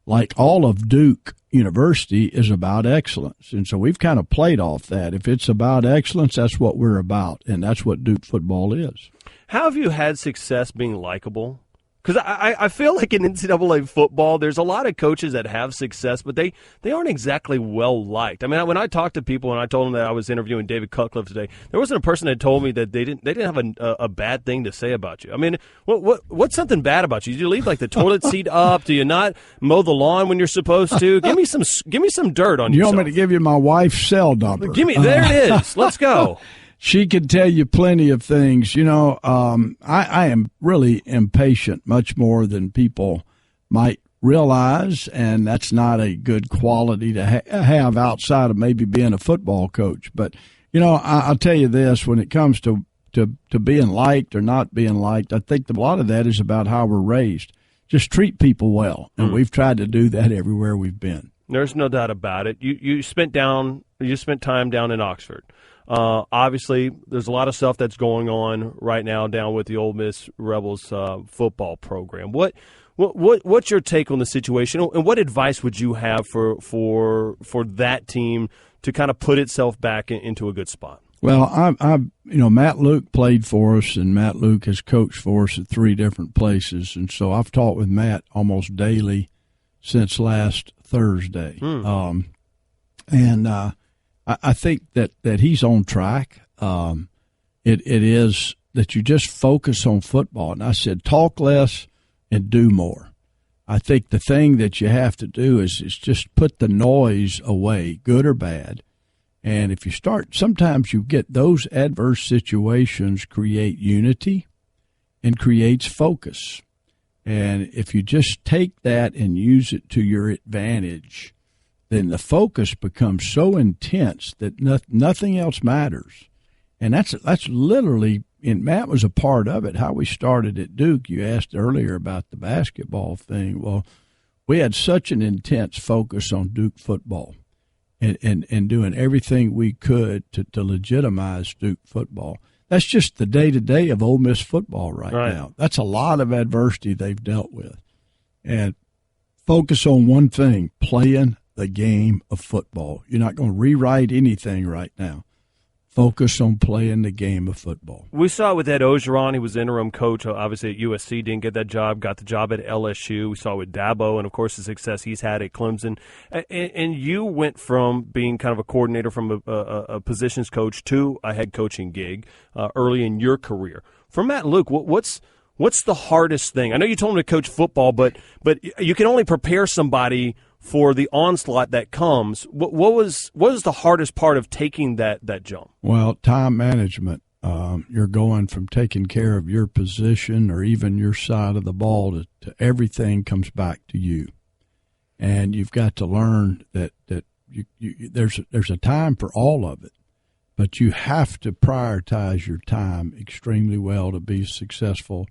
like all of Duke University, is about excellence. And so we've kind of played off that. If it's about excellence, that's what we're about, and that's what Duke football is. How have you had success being likable? Because I feel like in NCAA football, there's a lot of coaches that have success, but they aren't exactly well liked. I mean, when I talked to people and I told them that I was interviewing David Cutcliffe today, there wasn't a person that told me that they didn't have a bad thing to say about you. I mean, what's something bad about you? Do you leave like the toilet seat up? Do you not mow the lawn when you're supposed to? Give me some dirt on yourself. You want me to give you my wife's cell number? There it is. Let's go. She can tell you plenty of things. You know, I am really impatient, much more than people might realize, and that's not a good quality to have outside of maybe being a football coach. But, I'll tell you this, when it comes to being liked or not being liked, I think a lot of that is about how we're raised. Just treat people well, and we've tried to do that everywhere we've been. There's no doubt about it. You spent time down in Oxford. Obviously, there's a lot of stuff that's going on right now down with the Ole Miss Rebels football program. What's your take on the situation, and what advice would you have for that team to kind of put itself back into a good spot? Well, Matt Luke played for us, and Matt Luke has coached for us at 3 different places, and so I've talked with Matt almost daily since last Thursday. I think that he's on track. It is that you just focus on football. And I said, talk less and do more. I think the thing that you have to do is just put the noise away, good or bad. And if you start, sometimes you get those adverse situations create unity and creates focus. And if you just take that and use it to your advantage, then the focus becomes so intense that nothing else matters. And that's literally, and Matt was a part of it, how we started at Duke. You asked earlier about the basketball thing. Well, we had such an intense focus on Duke football and doing everything we could to legitimize Duke football. That's just the day-to-day of Ole Miss football right now. That's a lot of adversity they've dealt with. And focus on one thing, playing the game of football. You're not going to rewrite anything right now. Focus on playing the game of football. We saw it with Ed Ogeron. He was interim coach, obviously, at USC. Didn't get that job. Got the job at LSU. We saw it with Dabo and, of course, the success he's had at Clemson. And you went from being kind of a coordinator from a positions coach to a head coaching gig early in your career. For Matt Luke, what's the hardest thing? I know you told him to coach football, but you can only prepare somebody for the onslaught that comes. What was the hardest part of taking that jump? Well, time management. You're going from taking care of your position or even your side of the ball to everything comes back to you, and you've got to learn that there's a time for all of it, but you have to prioritize your time extremely well to be successful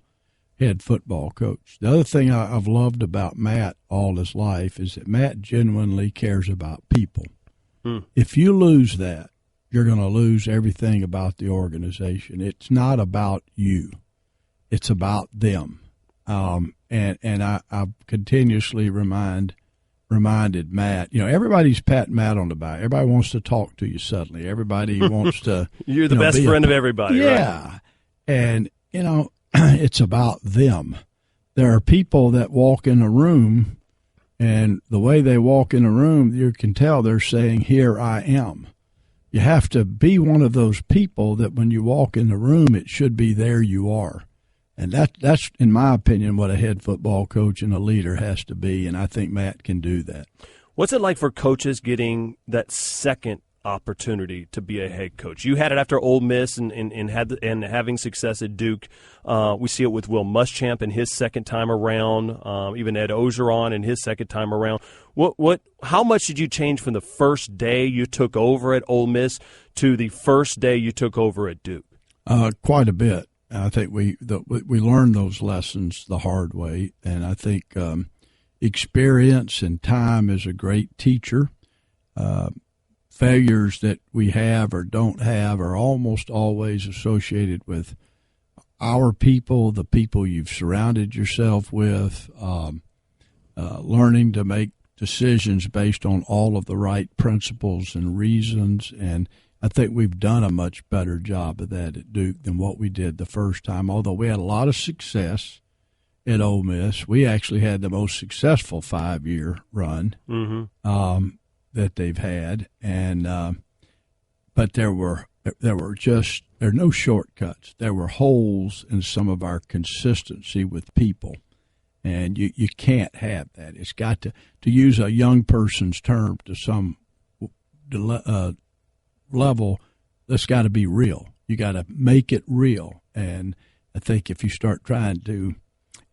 head football coach. The other thing I've loved about Matt all his life is that Matt genuinely cares about people. If you lose that, you're going to lose everything about the organization. It's not about you. It's about them. And I've continuously reminded Matt, everybody's patting Matt on the back. Everybody wants to talk to you suddenly. Everybody wants to. You're the best friend of everybody, yeah. Right? And, it's about them. There are people that walk in a room, and the way they walk in a room, you can tell they're saying, "Here I am." You have to be one of those people that when you walk in the room, it should be there you are. And that's, in my opinion, what a head football coach and a leader has to be, and I think Matt can do that. What's it like for coaches getting that second opportunity to be a head coach? You had it after Ole Miss and having success at Duke. We see it with Will Muschamp in his second time around, even Ed Ogeron in his second time around. How much did you change from the first day you took over at Ole Miss to the first day you took over at Duke? Quite a bit. I think we learned those lessons the hard way, and I think experience and time is a great teacher. Failures that we have or don't have are almost always associated with our people, the people you've surrounded yourself with, learning to make decisions based on all of the right principles and reasons. And I think we've done a much better job of that at Duke than what we did the first time. Although we had a lot of success at Ole Miss, we actually had the most successful 5-year run. That they've had, and but there are no shortcuts. There were holes in some of our consistency with people, and you can't have that. It's got to use a young person's term to some level. That's got to be real. You got to make it real, and I think if you start trying to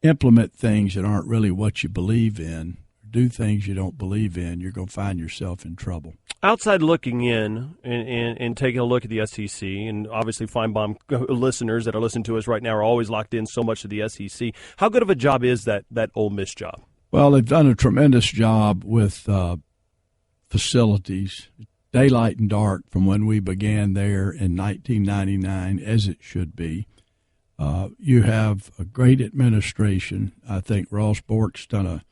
implement things that aren't really what you believe in, do things you don't believe in, you're going to find yourself in trouble. Outside looking in and taking a look at the SEC, and obviously Finebaum listeners that are listening to us right now are always locked in so much to the SEC. How good of a job is that Ole Miss job? Well, they've done a tremendous job with facilities, daylight and dark, from when we began there in 1999, as it should be. You have a great administration. I think Ross Bork's done an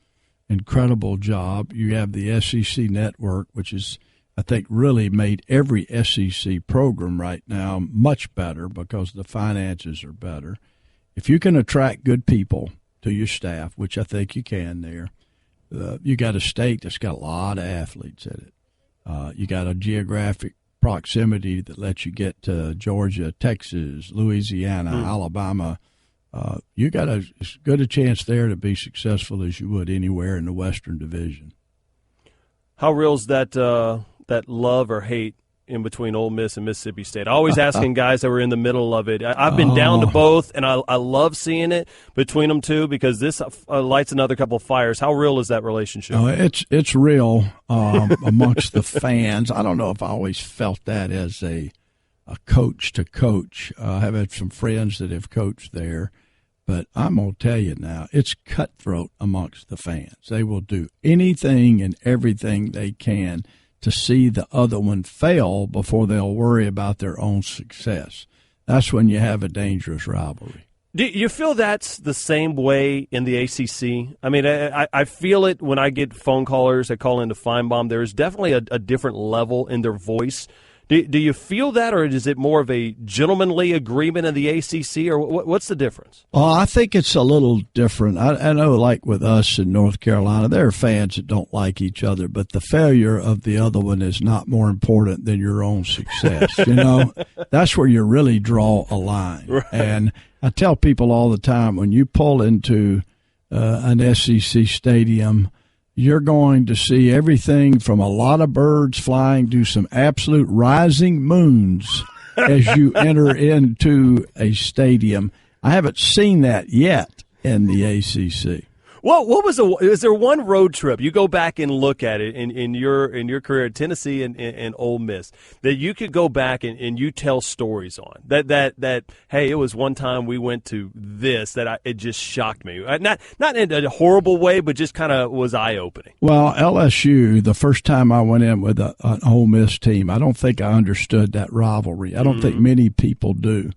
incredible job. You have the SEC network, which is, I think, really made every SEC program right now much better because the finances are better. If you can attract good people to your staff, which I think you can there, you got a state that's got a lot of athletes in it. You got a geographic proximity that lets you get to Georgia, Texas, Louisiana, Alabama. You got as good a chance there to be successful as you would anywhere in the Western Division. How real's that love or hate in between Ole Miss and Mississippi State? Always asking guys that were in the middle of it. I've been down to both, and I love seeing it between them two because this lights another couple of fires. How real is that relationship? It's real amongst the fans. I don't know if I always felt that as a coach to coach. I have had some friends that have coached there, but I'm going to tell you now, it's cutthroat amongst the fans. They will do anything and everything they can to see the other one fail before they'll worry about their own success. That's when you have a dangerous rivalry. Do you feel that's the same way in the ACC? I mean, I feel it when I get phone callers that call into Finebaum. There's definitely a different level in their voice. Do you feel that, or is it more of a gentlemanly agreement in the ACC, or what's the difference? Oh, I think it's a little different. I know, like with us in North Carolina, there are fans that don't like each other, but the failure of the other one is not more important than your own success. You know, that's where you really draw a line. Right. And I tell people all the time, when you pull into an SEC stadium, you're going to see everything from a lot of birds flying to some absolute rising moons as you enter into a stadium. I haven't seen that yet in the ACC. Well, is there one road trip you go back and look at it in your career at Tennessee and Ole Miss that you could go back and you tell stories on that hey, it was one time we went to this it just shocked me, not in a horrible way, but just kind of was eye opening. Well, LSU, the first time I went in with an Ole Miss team, I don't think I understood that rivalry. I don't think many people do.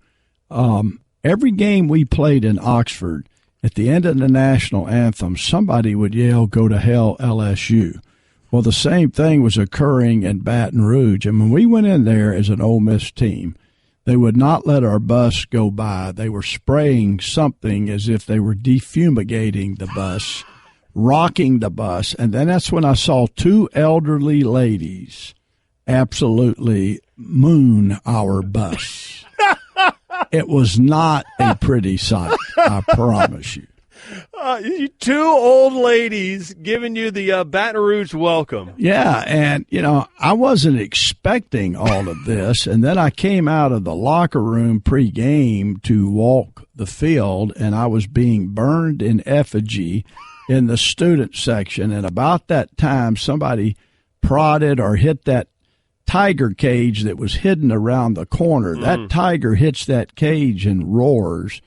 Every game we played in Oxford, at the end of the national anthem, somebody would yell, "Go to hell, LSU." Well, the same thing was occurring in Baton Rouge. And when we went in there as an Ole Miss team, they would not let our bus go by. They were spraying something as if they were defumigating the bus, rocking the bus. And then that's when I saw two elderly ladies absolutely moon our bus. It was not a pretty sight, I promise you. Two old ladies giving you the Baton Rouge welcome. Yeah, and, I wasn't expecting all of this, and then I came out of the locker room pregame to walk the field, and I was being burned in effigy in the student section, and about that time somebody prodded or hit that tiger cage that was hidden around the corner. That tiger hits that cage and roars.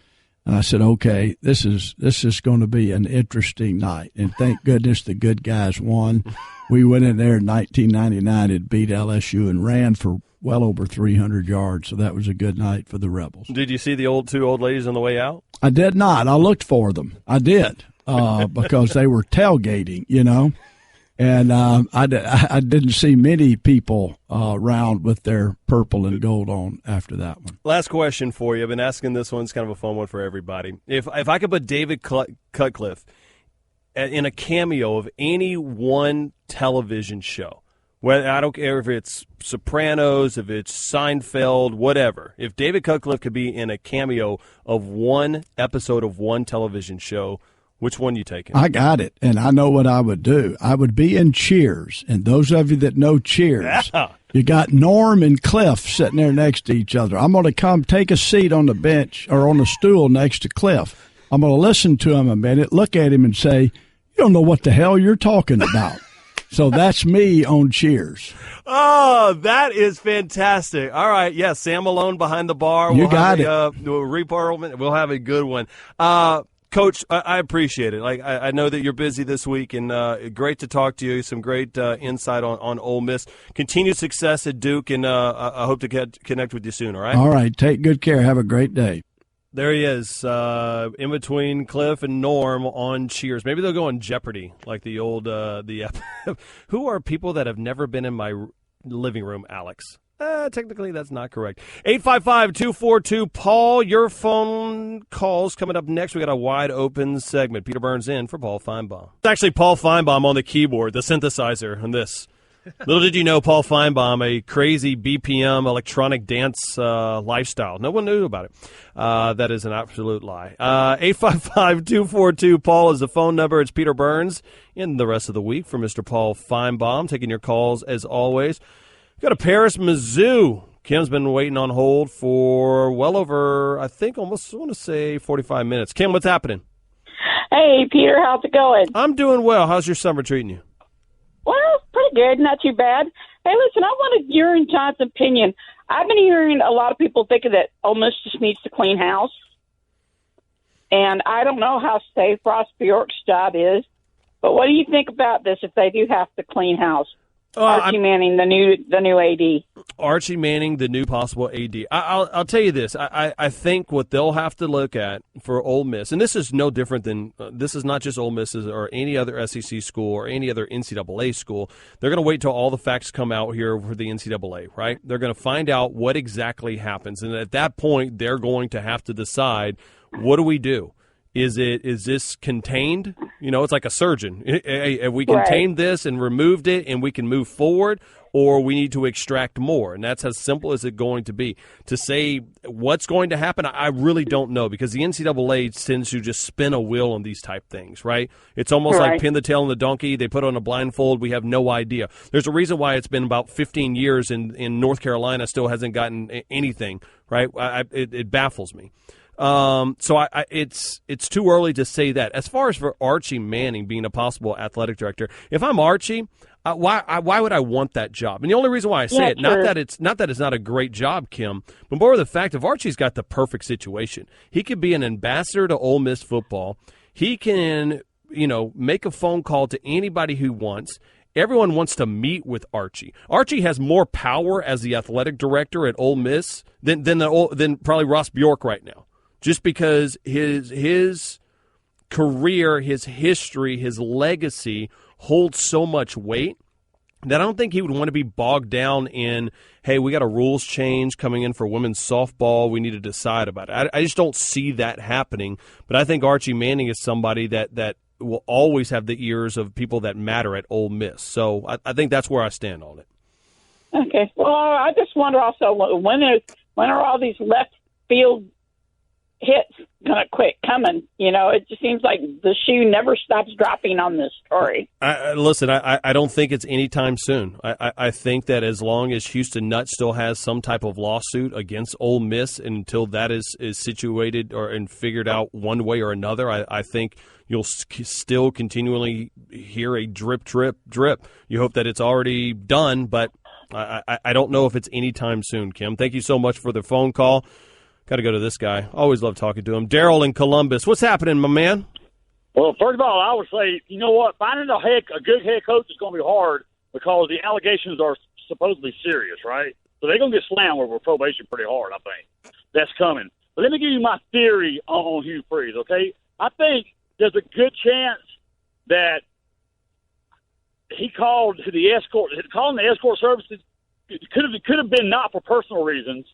And I said, okay, this is going to be an interesting night. And thank goodness the good guys won. We went in there in 1999 and beat LSU and ran for well over 300 yards. So that was a good night for the Rebels. Did you see the two old ladies on the way out? I did not. I looked for them. I did because they were tailgating, And I didn't see many people around with their purple and gold on after that one. Last question for you. I've been asking this one. It's kind of a fun one for everybody. If I could put David Cutcliffe in a cameo of any one television show, whether I don't care if it's Sopranos, if it's Seinfeld, whatever. If David Cutcliffe could be in a cameo of one episode of one television show, which one you taking? I got it, and I know what I would do. I would be in Cheers, and those of you that know Cheers, you got Norm and Cliff sitting there next to each other. I'm going to come take a seat on the bench or on the stool next to Cliff. I'm going to listen to him a minute, look at him and say, you don't know what the hell you're talking about. So that's me on Cheers. Oh, that is fantastic. All right. Yeah, Sam Malone behind the bar. You got it. We'll have a good one. Coach, I appreciate it. Like I know that you're busy this week, and great to talk to you. Some great insight on Ole Miss. Continued success at Duke, and I hope to connect with you soon, all right? All right. Take good care. Have a great day. There he is, in between Cliff and Norm on Cheers. Maybe they'll go on Jeopardy, like the old Who are people that have never been in my living room, Alex? Technically, that's not correct. 855-242-PAUL. Your phone calls coming up next. We got a wide open segment. Peter Burns in for Paul Finebaum. It's actually Paul Finebaum on the keyboard, the synthesizer on this. Little did you know, Paul Finebaum, a crazy BPM electronic dance lifestyle. No one knew about it. That is an absolute lie. 855-242-PAUL is the phone number. It's Peter Burns in the rest of the week for Mr. Paul Finebaum. Taking your calls as always. Go to Paris, Mizzou. Kim's been waiting on hold for well over, I think, almost, I want to say 45 minutes. Kim, what's happening? Hey, Peter, how's it going? I'm doing well. How's your summer treating you? Well, pretty good, not too bad. Hey, listen, I wanted your and John's opinion. I've been hearing a lot of people thinking that Ole Miss just needs to clean house. And I don't know how safe Ross Bjork's job is, but what do you think about this if they do have to clean house? Archie Manning, the new AD. Archie Manning, the new possible AD. I'll tell you this. I think what they'll have to look at for Ole Miss, and this is no different than this is not just Ole Miss or any other SEC school or any other NCAA school. They're going to wait till all the facts come out here for the NCAA, right? They're going to find out what exactly happens, and at that point, they're going to have to decide, what do we do? Is this contained? You know, it's like a surgeon. Have we contained this and removed it and we can move forward, or we need to extract more? And that's as simple as it's going to be. To say what's going to happen, I really don't know, because the NCAA tends to just spin a wheel on these type things, right? It's almost like pin the tail on the donkey. They put on a blindfold. We have no idea. There's a reason why it's been about 15 years in North Carolina still hasn't gotten anything, right? It baffles me. So it's too early to say that. As far as for Archie Manning being a possible athletic director, if I'm Archie, why would I want that job? And the only reason why I say it, not that it's not a great job, Kim, but more of the fact of Archie's got the perfect situation. He could be an ambassador to Ole Miss football. He can, make a phone call to anybody who wants. Everyone wants to meet with Archie. Archie has more power as the athletic director at Ole Miss than probably Ross Bjork right now. Just because his career, his history, his legacy holds so much weight that I don't think he would want to be bogged down in, hey, we got a rules change coming in for women's softball. We need to decide about it. I just don't see that happening. But I think Archie Manning is somebody that will always have the ears of people that matter at Ole Miss. So I think that's where I stand on it. Okay. Well, I just wonder also, when are all these left field hits going to quit coming? It just seems like the shoe never stops dropping on this story. Listen, I don't think it's anytime soon. I think that as long as Houston Nutt still has some type of lawsuit against Ole Miss, until that is situated and figured out one way or another, I think you'll still continually hear a drip, drip, drip. You hope that it's already done, but I don't know if it's anytime soon, Kim. Thank you so much for the phone call. Got to go to this guy. Always love talking to him. Daryl in Columbus. What's happening, my man? Well, first of all, I would say, you know what? Finding a good head coach is going to be hard, because the allegations are supposedly serious, right? So they're going to get slammed with probation pretty hard, I think. That's coming. But let me give you my theory on Hugh Freeze, okay? I think there's a good chance that he called to the escort. Calling the escort services could have been not for personal reasons.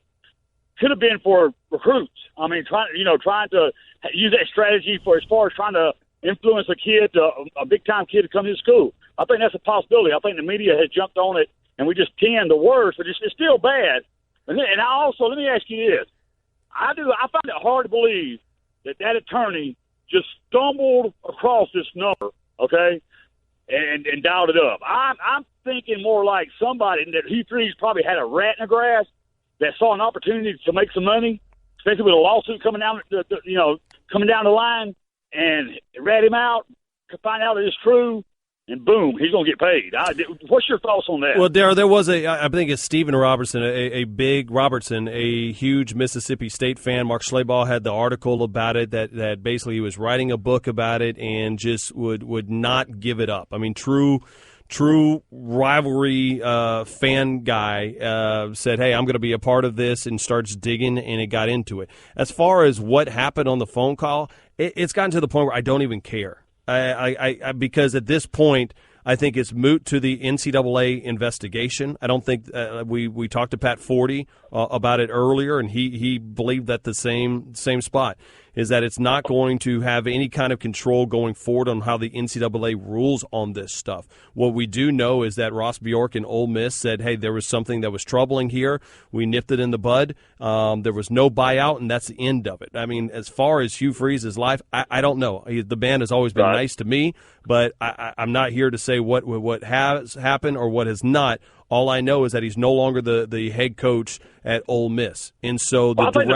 Could have been for recruits. I mean, trying to use that strategy as far as trying to influence a kid, a big-time kid, to come to school. I think that's a possibility. I think the media has jumped on it, and we just canned the words, but it's still bad. And I also, let me ask you this. I find it hard to believe that attorney just stumbled across this number, okay, and dialed it up. I'm thinking more like somebody that Hugh Freeze probably had a rat in the grass that saw an opportunity to make some money, especially with a lawsuit coming coming down the line and rat him out, to find out it is true, and boom, he's going to get paid. What's your thoughts on that? Well, there was I think it's Stephen Robertson, a huge Mississippi State fan. Mark Schlabach had the article about it that basically he was writing a book about it and just would not give it up. I mean, true rivalry fan guy said, hey, I'm going to be a part of this, and starts digging, and it got into it. As far as what happened on the phone call, it's gotten to the point where I don't even care. I because at this point, I think it's moot to the NCAA investigation. I don't think we talked to Pat Forty about it earlier, and he believed that the same spot is that it's not going to have any kind of control going forward on how the NCAA rules on this stuff. What we do know is that Ross Bjork and Ole Miss said, hey, there was something that was troubling here. We nipped it in the bud. There was no buyout, and that's the end of it. I mean, as far as Hugh Freeze's life, I don't know. The band has always been nice to me, but I'm not here to say what has happened or what has not. All I know is that he's no longer the head coach at Ole Miss, and so I think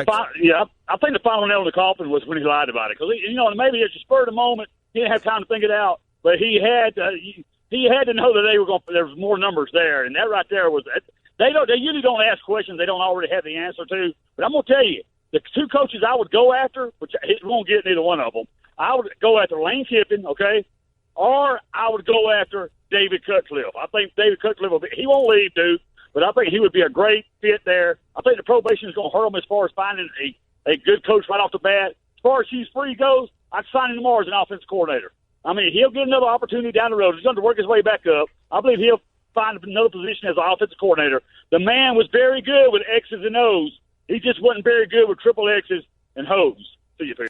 the final nail in the coffin was when he lied about it, because maybe it's a spur of the moment. He didn't have time to think it out, but he had to know that there was more numbers there, and that right there was they usually don't ask questions they don't already have the answer to. But I'm gonna tell you, the two coaches I would go after, which he won't get neither one of them. I would go after Lane Kiffin, okay, or I would go after David Cutcliffe. I think David Cutcliffe he won't leave Duke, but I think he would be a great fit there. I think the probation is going to hurt him as far as finding a good coach right off the bat. As far as Hugh Freeze goes, I'd sign him tomorrow as an offensive coordinator. I mean, he'll get another opportunity down the road. He's going to work his way back up. I believe he'll find another position as an offensive coordinator. The man was very good with X's and O's. He just wasn't very good with triple X's and O's. See you, Peter.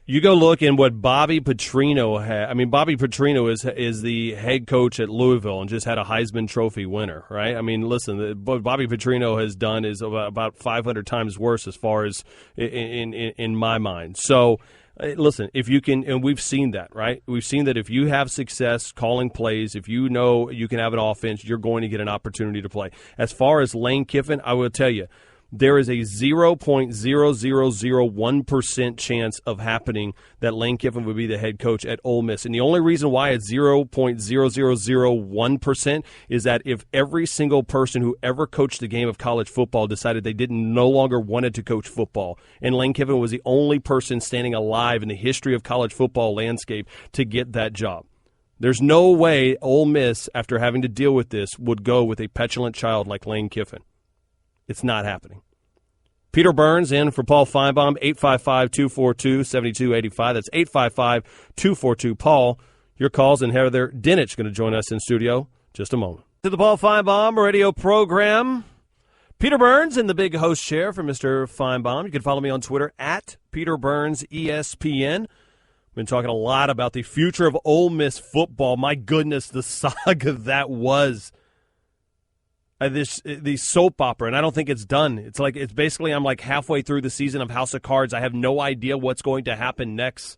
You go look in what Bobby Petrino had. I mean, Bobby Petrino is the head coach at Louisville and just had a Heisman Trophy winner, right? I mean, listen, what Bobby Petrino has done is about 500 times worse as far as in my mind. So, listen, if you can, and we've seen that, right? We've seen that if you have success calling plays, if you know you can have an offense, you're going to get an opportunity to play. As far as Lane Kiffin, I will tell you, there is a 0.0001% chance of happening that Lane Kiffin would be the head coach at Ole Miss. And the only reason why it's 0.0001% is that if every single person who ever coached the game of college football decided they no longer wanted to coach football, and Lane Kiffin was the only person standing alive in the history of college football landscape to get that job. There's no way Ole Miss, after having to deal with this, would go with a petulant child like Lane Kiffin. It's not happening. Peter Burns in for Paul Finebaum, 855-242-7285. That's 855-242. Paul, your calls, and Heather Dinich going to join us in studio just a moment. To the Paul Finebaum radio program. Peter Burns in the big host chair for Mr. Finebaum. You can follow me on Twitter at Peter Burns ESPN. Been talking a lot about the future of Ole Miss football. My goodness, the saga that was. The soap opera, and I don't think it's done. It's basically I'm like halfway through the season of House of Cards. I have no idea what's going to happen next.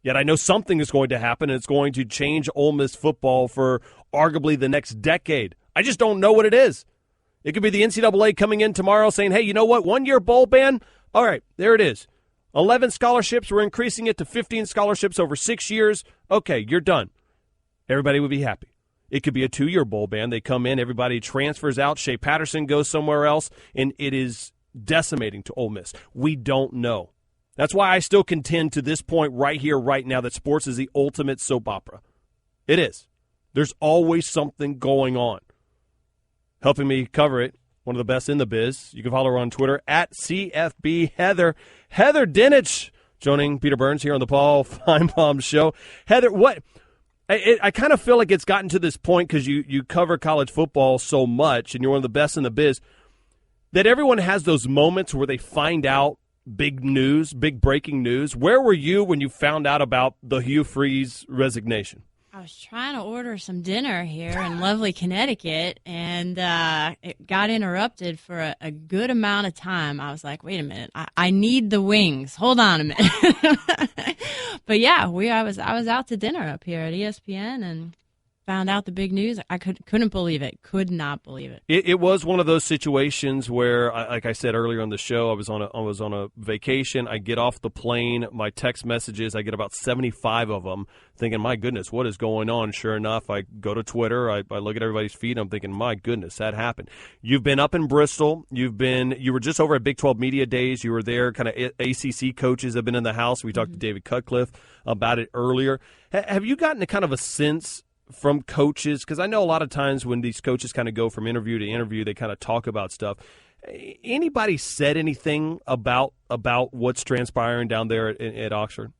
Yet I know something is going to happen, and it's going to change Ole Miss football for arguably the next decade. I just don't know what it is. It could be the NCAA coming in tomorrow saying, hey, you know what, 1-year bowl ban? All right, there it is. 11 scholarships, we're increasing it to 15 scholarships over 6 years. Okay, you're done. Everybody would be happy. It could be a 2-year bowl ban. They come in, everybody transfers out, Shea Patterson goes somewhere else, and it is decimating to Ole Miss. We don't know. That's why I still contend to this point right here, right now, that sports is the ultimate soap opera. It is. There's always something going on. Helping me cover it, one of the best in the biz. You can follow her on Twitter at CFB Heather. Heather Dinich joining Peter Burns here on the Paul Finebaum Show. Heather, what? I kind of feel like it's gotten to this point because you cover college football so much and you're one of the best in the biz that everyone has those moments where they find out big news, big breaking news. Where were you when you found out about the Hugh Freeze resignation? I was trying to order some dinner here in lovely Connecticut, and it got interrupted for a good amount of time. I was like, wait a minute, I need the wings. Hold on a minute. But yeah, I was out to dinner up here at ESPN, and found out the big news, I couldn't believe it. Could not believe it. It was one of those situations where, like I said earlier on the show, I was on a vacation. I get off the plane. My text messages, I get about 75 of them, thinking, my goodness, what is going on? Sure enough, I go to Twitter. I look at everybody's feed. And I'm thinking, my goodness, that happened. You've been up in Bristol. You were just over at Big 12 Media Days. You were there. Kind of ACC coaches have been in the house. We talked to David Cutcliffe about it earlier. Have you gotten a kind of a sense from coaches, because I know a lot of times when these coaches kind of go from interview to interview, they kind of talk about stuff. Anybody said anything about what's transpiring down there at Oxford?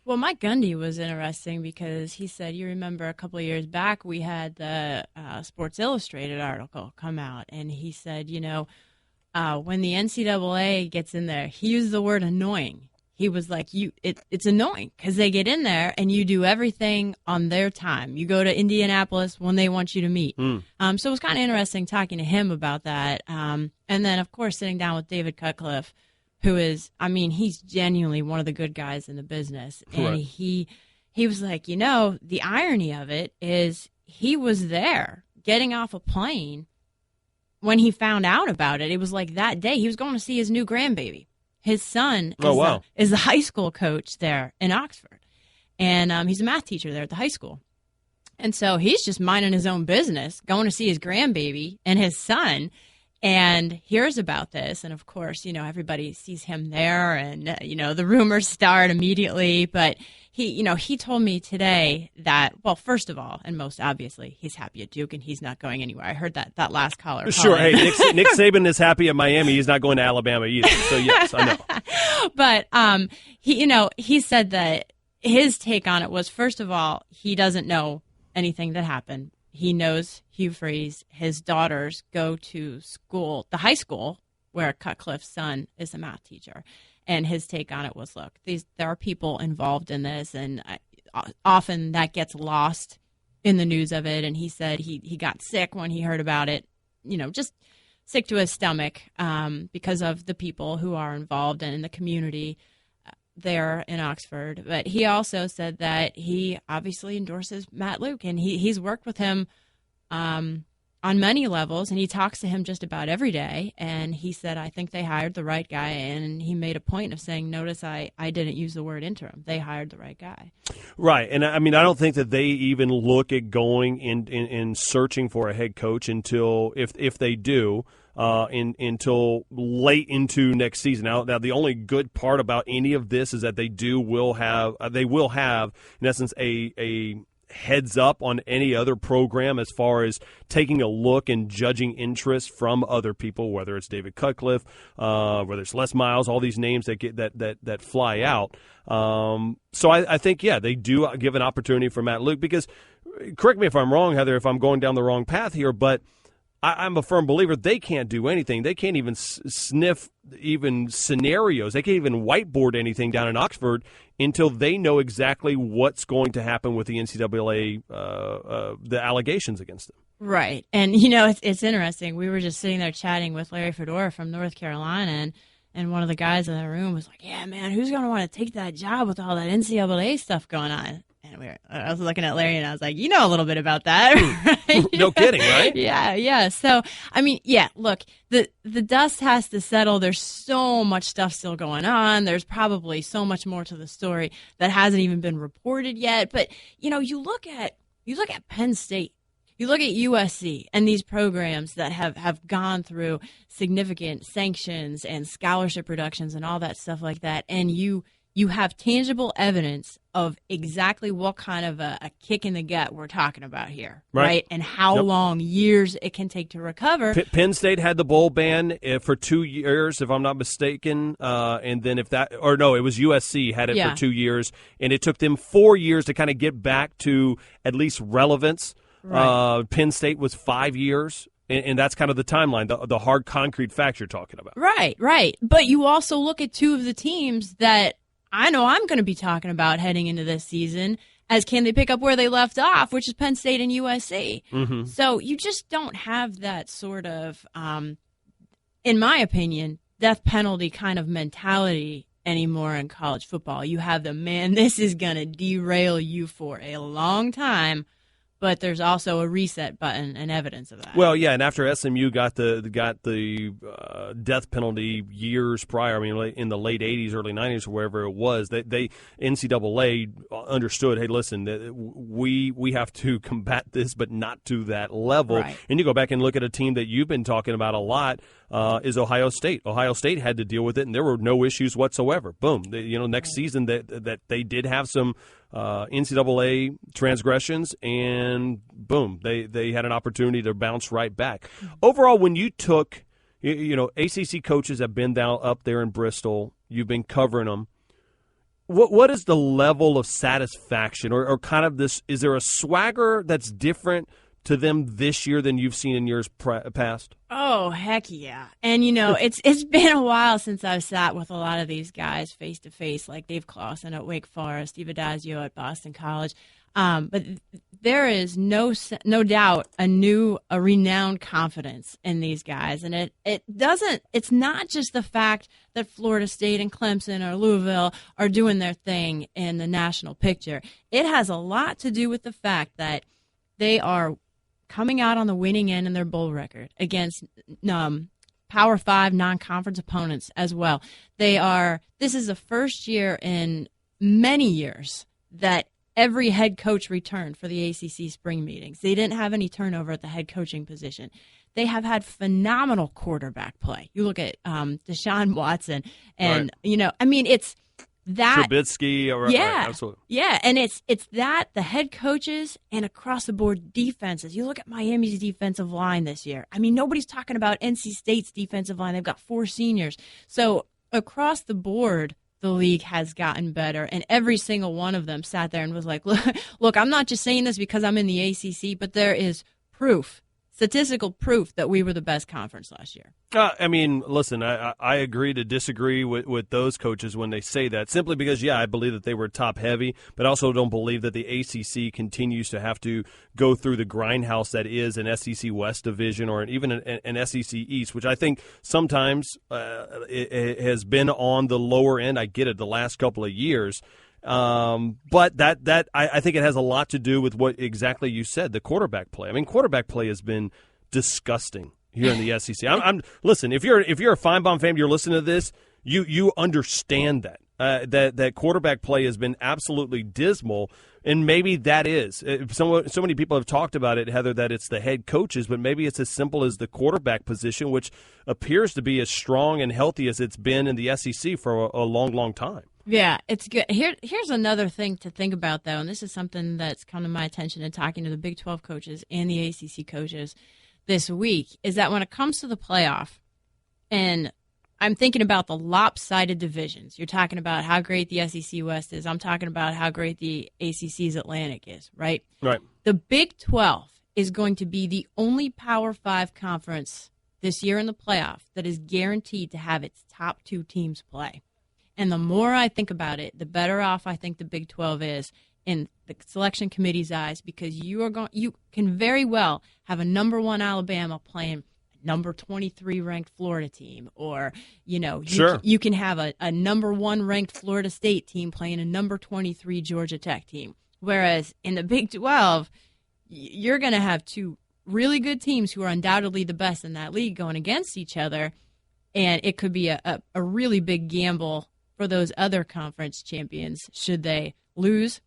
Well, Mike Gundy was interesting because he said, you remember a couple of years back we had the Sports Illustrated article come out, and he said, when the NCAA gets in there, he used the word annoying. He was like, it's annoying because they get in there and you do everything on their time. You go to Indianapolis when they want you to meet. So it was kind of interesting talking to him about that. And then, of course, sitting down with David Cutcliffe, who is, he's genuinely one of the good guys in the business. And right. he was like, the irony of it is he was there getting off a plane when he found out about it. It was like that day he was going to see his new grandbaby. His son is the high school coach there in Oxford, and he's a math teacher there at the high school. And so he's just minding his own business, going to see his grandbaby and his son, and hears about this. And, of course, everybody sees him there, and, the rumors start immediately. But he told me today that, well, first of all, and most obviously, he's happy at Duke and he's not going anywhere. I heard that last caller. Sure. Hey, Nick Saban is happy at Miami. He's not going to Alabama either. So, yes, I know. But he said that his take on it was, first of all, he doesn't know anything that happened. He knows Hugh Freeze. His daughters go to school, the high school, where Cutcliffe's son is a math teacher. And his take on it was, look, there are people involved in this, and often that gets lost in the news of it. And he said he got sick when he heard about it, just sick to his stomach because of the people who are involved and in the community there in Oxford. But he also said that he obviously endorses Matt Luke, and he's worked with him on many levels, and he talks to him just about every day. And he said, I think they hired the right guy. And he made a point of saying, notice I didn't use the word interim. They hired the right guy. Right. And I don't think that they even look at going in searching for a head coach until, if they do, until late into next season. Now, the only good part about any of this is that they will have, in essence, a heads up on any other program as far as taking a look and judging interest from other people, whether it's David Cutcliffe, whether it's Les Miles, all these names that get that fly out. So I think, they do give an opportunity for Matt Luke, because, correct me if I'm wrong, Heather, if I'm going down the wrong path here, but I'm a firm believer they can't do anything. They can't even sniff even scenarios. They can't even whiteboard anything down in Oxford until they know exactly what's going to happen with the NCAA, the allegations against them. Right. And, it's interesting. We were just sitting there chatting with Larry Fedora from North Carolina, and one of the guys in the room was like, yeah, man, who's going to want to take that job with all that NCAA stuff going on? And I was looking at Larry, and I was like, a little bit about that. Right? No kidding, right? Yeah. So, look, the dust has to settle. There's so much stuff still going on. There's probably so much more to the story that hasn't even been reported yet. But, you look at Penn State. You look at USC and these programs that have gone through significant sanctions and scholarship reductions and all that stuff like that, and you have tangible evidence of exactly what kind of a kick in the gut we're talking about here, right? And how long, years it can take to recover. Penn State had the bowl ban for 2 years, if I'm not mistaken, and then it was USC had it for 2 years, and it took them 4 years to kind of get back to at least relevance. Right. Penn State was 5 years. And that's kind of the timeline, the hard concrete facts you're talking about. Right. But you also look at two of the teams that I know I'm going to be talking about heading into this season as can they pick up where they left off, which is Penn State and USC. Mm-hmm. So you just don't have that sort of, in my opinion, death penalty kind of mentality anymore in college football. You have the, man, this is going to derail you for a long time, but there's also a reset button and evidence of that. Well, yeah, and after SMU got the death penalty years prior, I mean, in the late 80s, early 90s, or wherever it was, they NCAA understood, hey, listen, we have to combat this, but not to that level. Right. And you go back and look at a team that you've been talking about a lot, is Ohio State. Ohio State had to deal with it, and there were no issues whatsoever. Boom. Next season that they did have some NCAA transgressions, and boom, they had an opportunity to bounce right back. Overall, when you took, ACC coaches have been down up there in Bristol, you've been covering them. What is the level of satisfaction, or kind of this? Is there a swagger that's different to them this year than you've seen in years past? Oh, heck yeah. And, it's been a while since I've sat with a lot of these guys face-to-face, like Dave Clawson at Wake Forest, Steve Adazio at Boston College. But there is no doubt a renowned confidence in these guys. And it's not just the fact that Florida State and Clemson or Louisville are doing their thing in the national picture. It has a lot to do with the fact that they are coming out on the winning end in their bowl record against Power 5 non-conference opponents as well. This is the first year in many years that every head coach returned for the ACC spring meetings. They didn't have any turnover at the head coaching position. They have had phenomenal quarterback play. You look at Deshaun Watson, and, right. It's that Trubisky, yeah, absolutely. Yeah, and it's that, the head coaches and across the board defenses. You look at Miami's defensive line this year. I mean, nobody's talking about NC State's defensive line. They've got 4 seniors. So across the board, the league has gotten better, and every single one of them sat there and was like, look, I'm not just saying this because I'm in the ACC, but there is proof, statistical proof that we were the best conference last year. Listen, I agree to disagree with those coaches when they say that, simply because, I believe that they were top-heavy, but I also don't believe that the ACC continues to have to go through the grindhouse that is an SEC West division or even an SEC East, which I think sometimes it has been on the lower end. I get it the last couple of years. But I think it has a lot to do with what exactly you said, the quarterback play. I mean, quarterback play has been disgusting here in the SEC. Listen, if you're a Finebaum fan, you're listening to this, you understand that quarterback play has been absolutely dismal, and maybe that is. So many people have talked about it, Heather, that it's the head coaches, but maybe it's as simple as the quarterback position, which appears to be as strong and healthy as it's been in the SEC for a long, long time. Yeah, it's good. Here's another thing to think about, though, and this is something that's come to my attention in talking to the Big 12 coaches and the ACC coaches this week, is that when it comes to the playoff, and I'm thinking about the lopsided divisions. You're talking about how great the SEC West is. I'm talking about how great the ACC's Atlantic is, right? Right. The Big 12 is going to be the only Power 5 conference this year in the playoff that is guaranteed to have its top 2 teams play. And the more I think about it, the better off I think the Big 12 is in the selection committee's eyes, because you can very well have a number 1 Alabama playing number 23 ranked Florida team, or you can have a number 1 ranked Florida State team playing a number 23 Georgia Tech team. Whereas in the Big 12, you're going to have 2 really good teams who are undoubtedly the best in that league going against each other, and it could be a really big gamble for those other conference champions. Should they lose,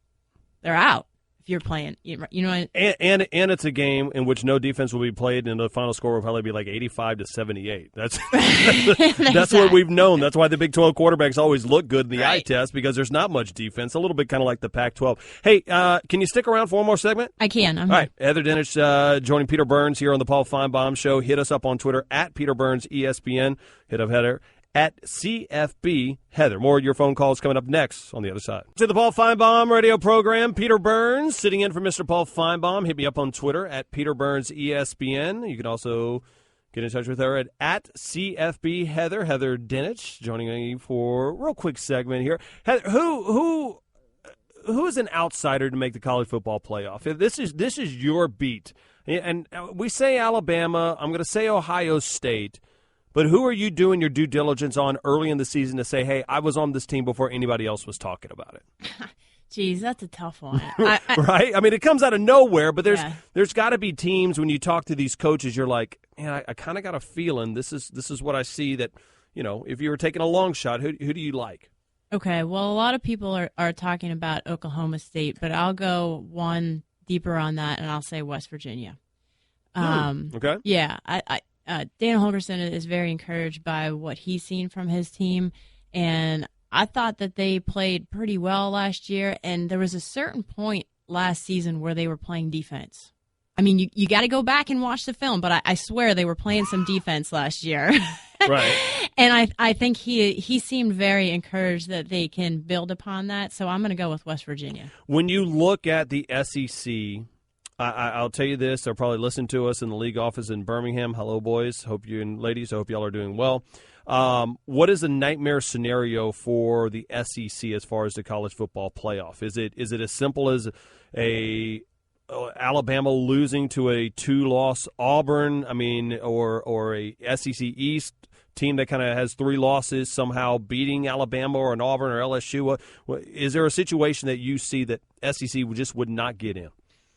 they're out. If you're playing, and it's a game in which no defense will be played, and the final score will probably be like 85-78. That's what we've known. That's why the Big 12 quarterbacks always look good in the eye test, because there's not much defense. A little bit kind of like the Pac-12. Hey, can you stick around for one more segment? I can. All right, Heather Dinich joining Peter Burns here on the Paul Finebaum Show. Hit us up on Twitter at Peter Burns ESPN. Hit up Heather at CFB Heather. More of your phone calls coming up next on the other side. To the Paul Finebaum radio program, Peter Burns sitting in for Mr. Paul Finebaum. Hit me up on Twitter at Peter Burns ESPN. You can also get in touch with her at CFB Heather. Heather Dinich joining me for a real quick segment here. Heather, who is an outsider to make the college football playoff? If this is your beat, and we say Alabama, I'm going to say Ohio State. But who are you doing your due diligence on early in the season to say, hey, I was on this team before anybody else was talking about it? Geez, that's a tough one. Right? I mean, it comes out of nowhere, but Yeah. there's got to be teams when you talk to these coaches, you're like, man, I kind of got a feeling this is what I see that, if you were taking a long shot, who do you like? Okay, well, a lot of people are talking about Oklahoma State, but I'll go one deeper on that, and I'll say West Virginia. Okay. Yeah, Dan Holgerson is very encouraged by what he's seen from his team, and I thought that they played pretty well last year, and there was a certain point last season where they were playing defense. I mean, you got to go back and watch the film, but I swear they were playing some defense last year. Right. And I think he seemed very encouraged that they can build upon that, so I'm going to go with West Virginia. When you look at the SEC, I'll tell you this, they'll probably listen to us in the league office in Birmingham. Hello, boys. Hope you and ladies, I hope y'all are doing well. What is a nightmare scenario for the SEC as far as the college football playoff? Is it as simple as Alabama losing to a 2-loss Auburn? I mean, or a SEC East team that kind of has 3 losses somehow beating Alabama or an Auburn or LSU? Is there a situation that you see that SEC just would not get in?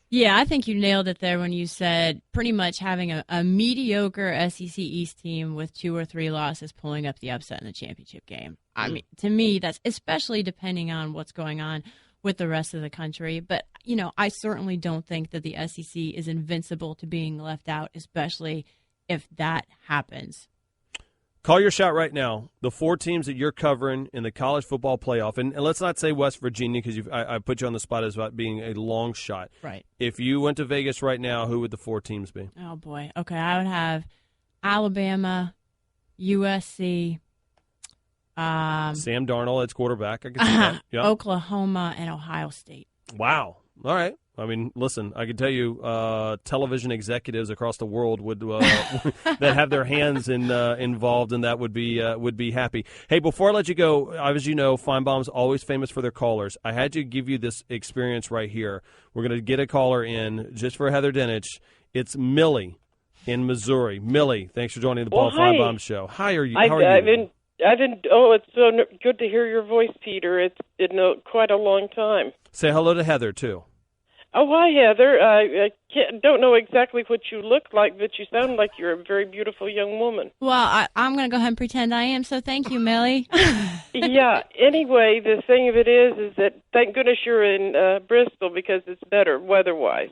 Yeah, I think you nailed it there when you said pretty much having a mediocre SEC East team with 2 or 3 losses pulling up the upset in the championship game. I mean, to me, that's especially depending on what's going on with the rest of the country. But, I certainly don't think that the SEC is invincible to being left out, especially if that happens. Call your shot right now. The 4 teams that you're covering in the college football playoff, and let's not say West Virginia because I put you on the spot as about being a long shot. Right. If you went to Vegas right now, who would the 4 teams be? Oh, boy. Okay, I would have Alabama, USC. Sam Darnold as quarterback. I can see that. Yep. Oklahoma and Ohio State. Wow. All right. I mean, listen, I can tell you television executives across the world would that have their hands involved in that would be happy. Hey, before I let you go, as you know, Finebaum's always famous for their callers. I had to give you this experience right here. We're going to get a caller in just for Heather Dinich. It's Millie in Missouri. Millie, thanks for joining the Paul Finebaum Show. How are you? It's so good to hear your voice, Peter. It's been quite a long time. Say hello to Heather, too. Oh, hi, Heather. I don't know exactly what you look like, but you sound like you're a very beautiful young woman. Well, I'm going to go ahead and pretend I am, so thank you, Millie. Yeah, anyway, the thing of it is that thank goodness you're in Bristol because it's better weather-wise.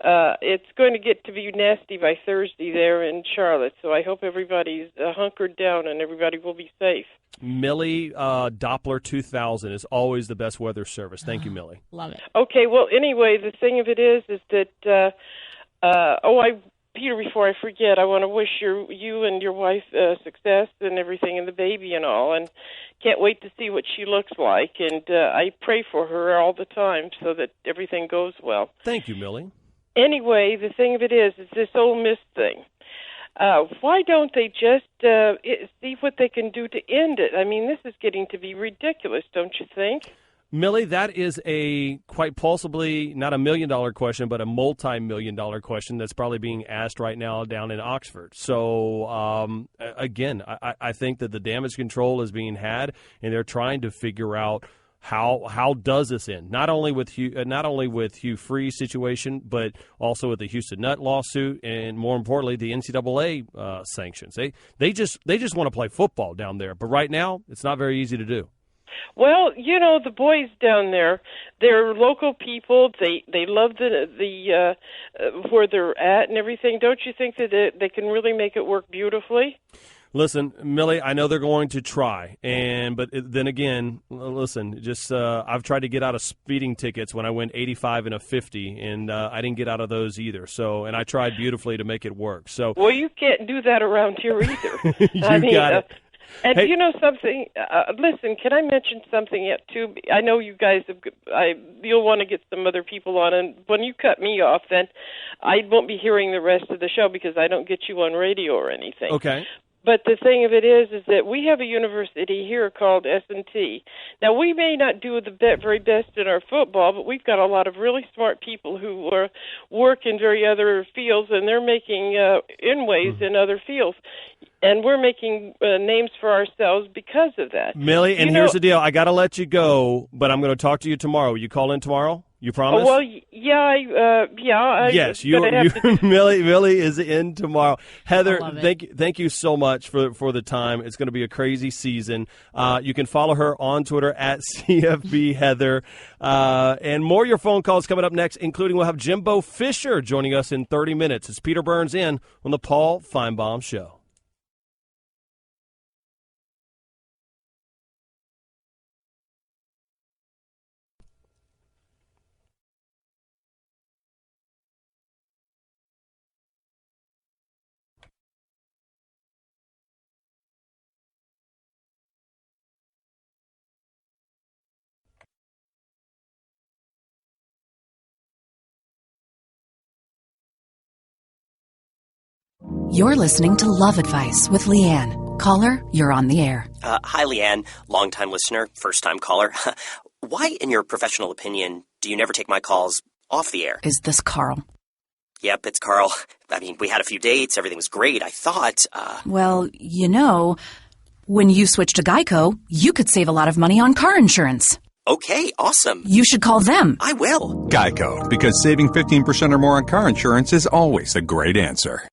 It's going to get to be nasty by Thursday there in Charlotte, so I hope everybody's hunkered down and everybody will be safe. Millie, Doppler 2000 is always the best weather service. Thank you, Millie. Love it. Okay, well, anyway, the thing of it is that, Peter, before I forget, I want to wish you and your wife success and everything and the baby and all, and can't wait to see what she looks like, and I pray for her all the time so that everything goes well. Thank you, Millie. Anyway, the thing of it is this Ole Miss thing. Why don't they just see what they can do to end it? I mean, this is getting to be ridiculous, don't you think? Millie, that is a quite possibly not $1 million question, but a multi-million-dollar question that's probably being asked right now down in Oxford. So, again, I think that the damage control is being had, and they're trying to figure out how does this end? Not only with Hugh Freeze's situation, but also with the Houston Nutt lawsuit, and more importantly, the NCAA sanctions. They just want to play football down there, but right now it's not very easy to do. Well, the boys down there, they're local people. They love the where they're at and everything. Don't you think that they can really make it work beautifully? Listen, Millie, I know they're going to try, but then again, listen, just I've tried to get out of speeding tickets when I went 85 and a 50, and I didn't get out of those either. So, and I tried beautifully to make it work. So, well, you can't do that around here either. Got it. And hey. You know something? Listen, can I mention something yet too? I know you guys you'll want to get some other people on, and when you cut me off, then I won't be hearing the rest of the show because I don't get you on radio or anything. Okay. But the thing of it is that we have a university here called S&T. Now, we may not do the very best in our football, but we've got a lot of really smart people who work in very other fields, and they're making inways in other fields. And we're making names for ourselves because of that. Millie, and here's the deal. I got to let you go, but I'm going to talk to you tomorrow. Will you call in tomorrow? You promise? Well, yeah. Yes, Millie is in tomorrow. Heather, thank you so much for the time. It's going to be a crazy season. You can follow her on Twitter at CFB Heather. And more of your phone calls coming up next, including we'll have Jimbo Fisher joining us in 30 minutes. It's Peter Burns in on the Paul Finebaum Show. You're listening to Love Advice with Leanne. Caller, you're on the air. Hi, Leanne. Long-time listener, first-time caller. Why, in your professional opinion, do you never take my calls off the air? Is this Carl? Yep, it's Carl. I mean, we had a few dates. Everything was great. I thought, Well, when you switch to Geico, you could save a lot of money on car insurance. Okay, awesome. You should call them. I will. Geico, because saving 15% or more on car insurance is always a great answer.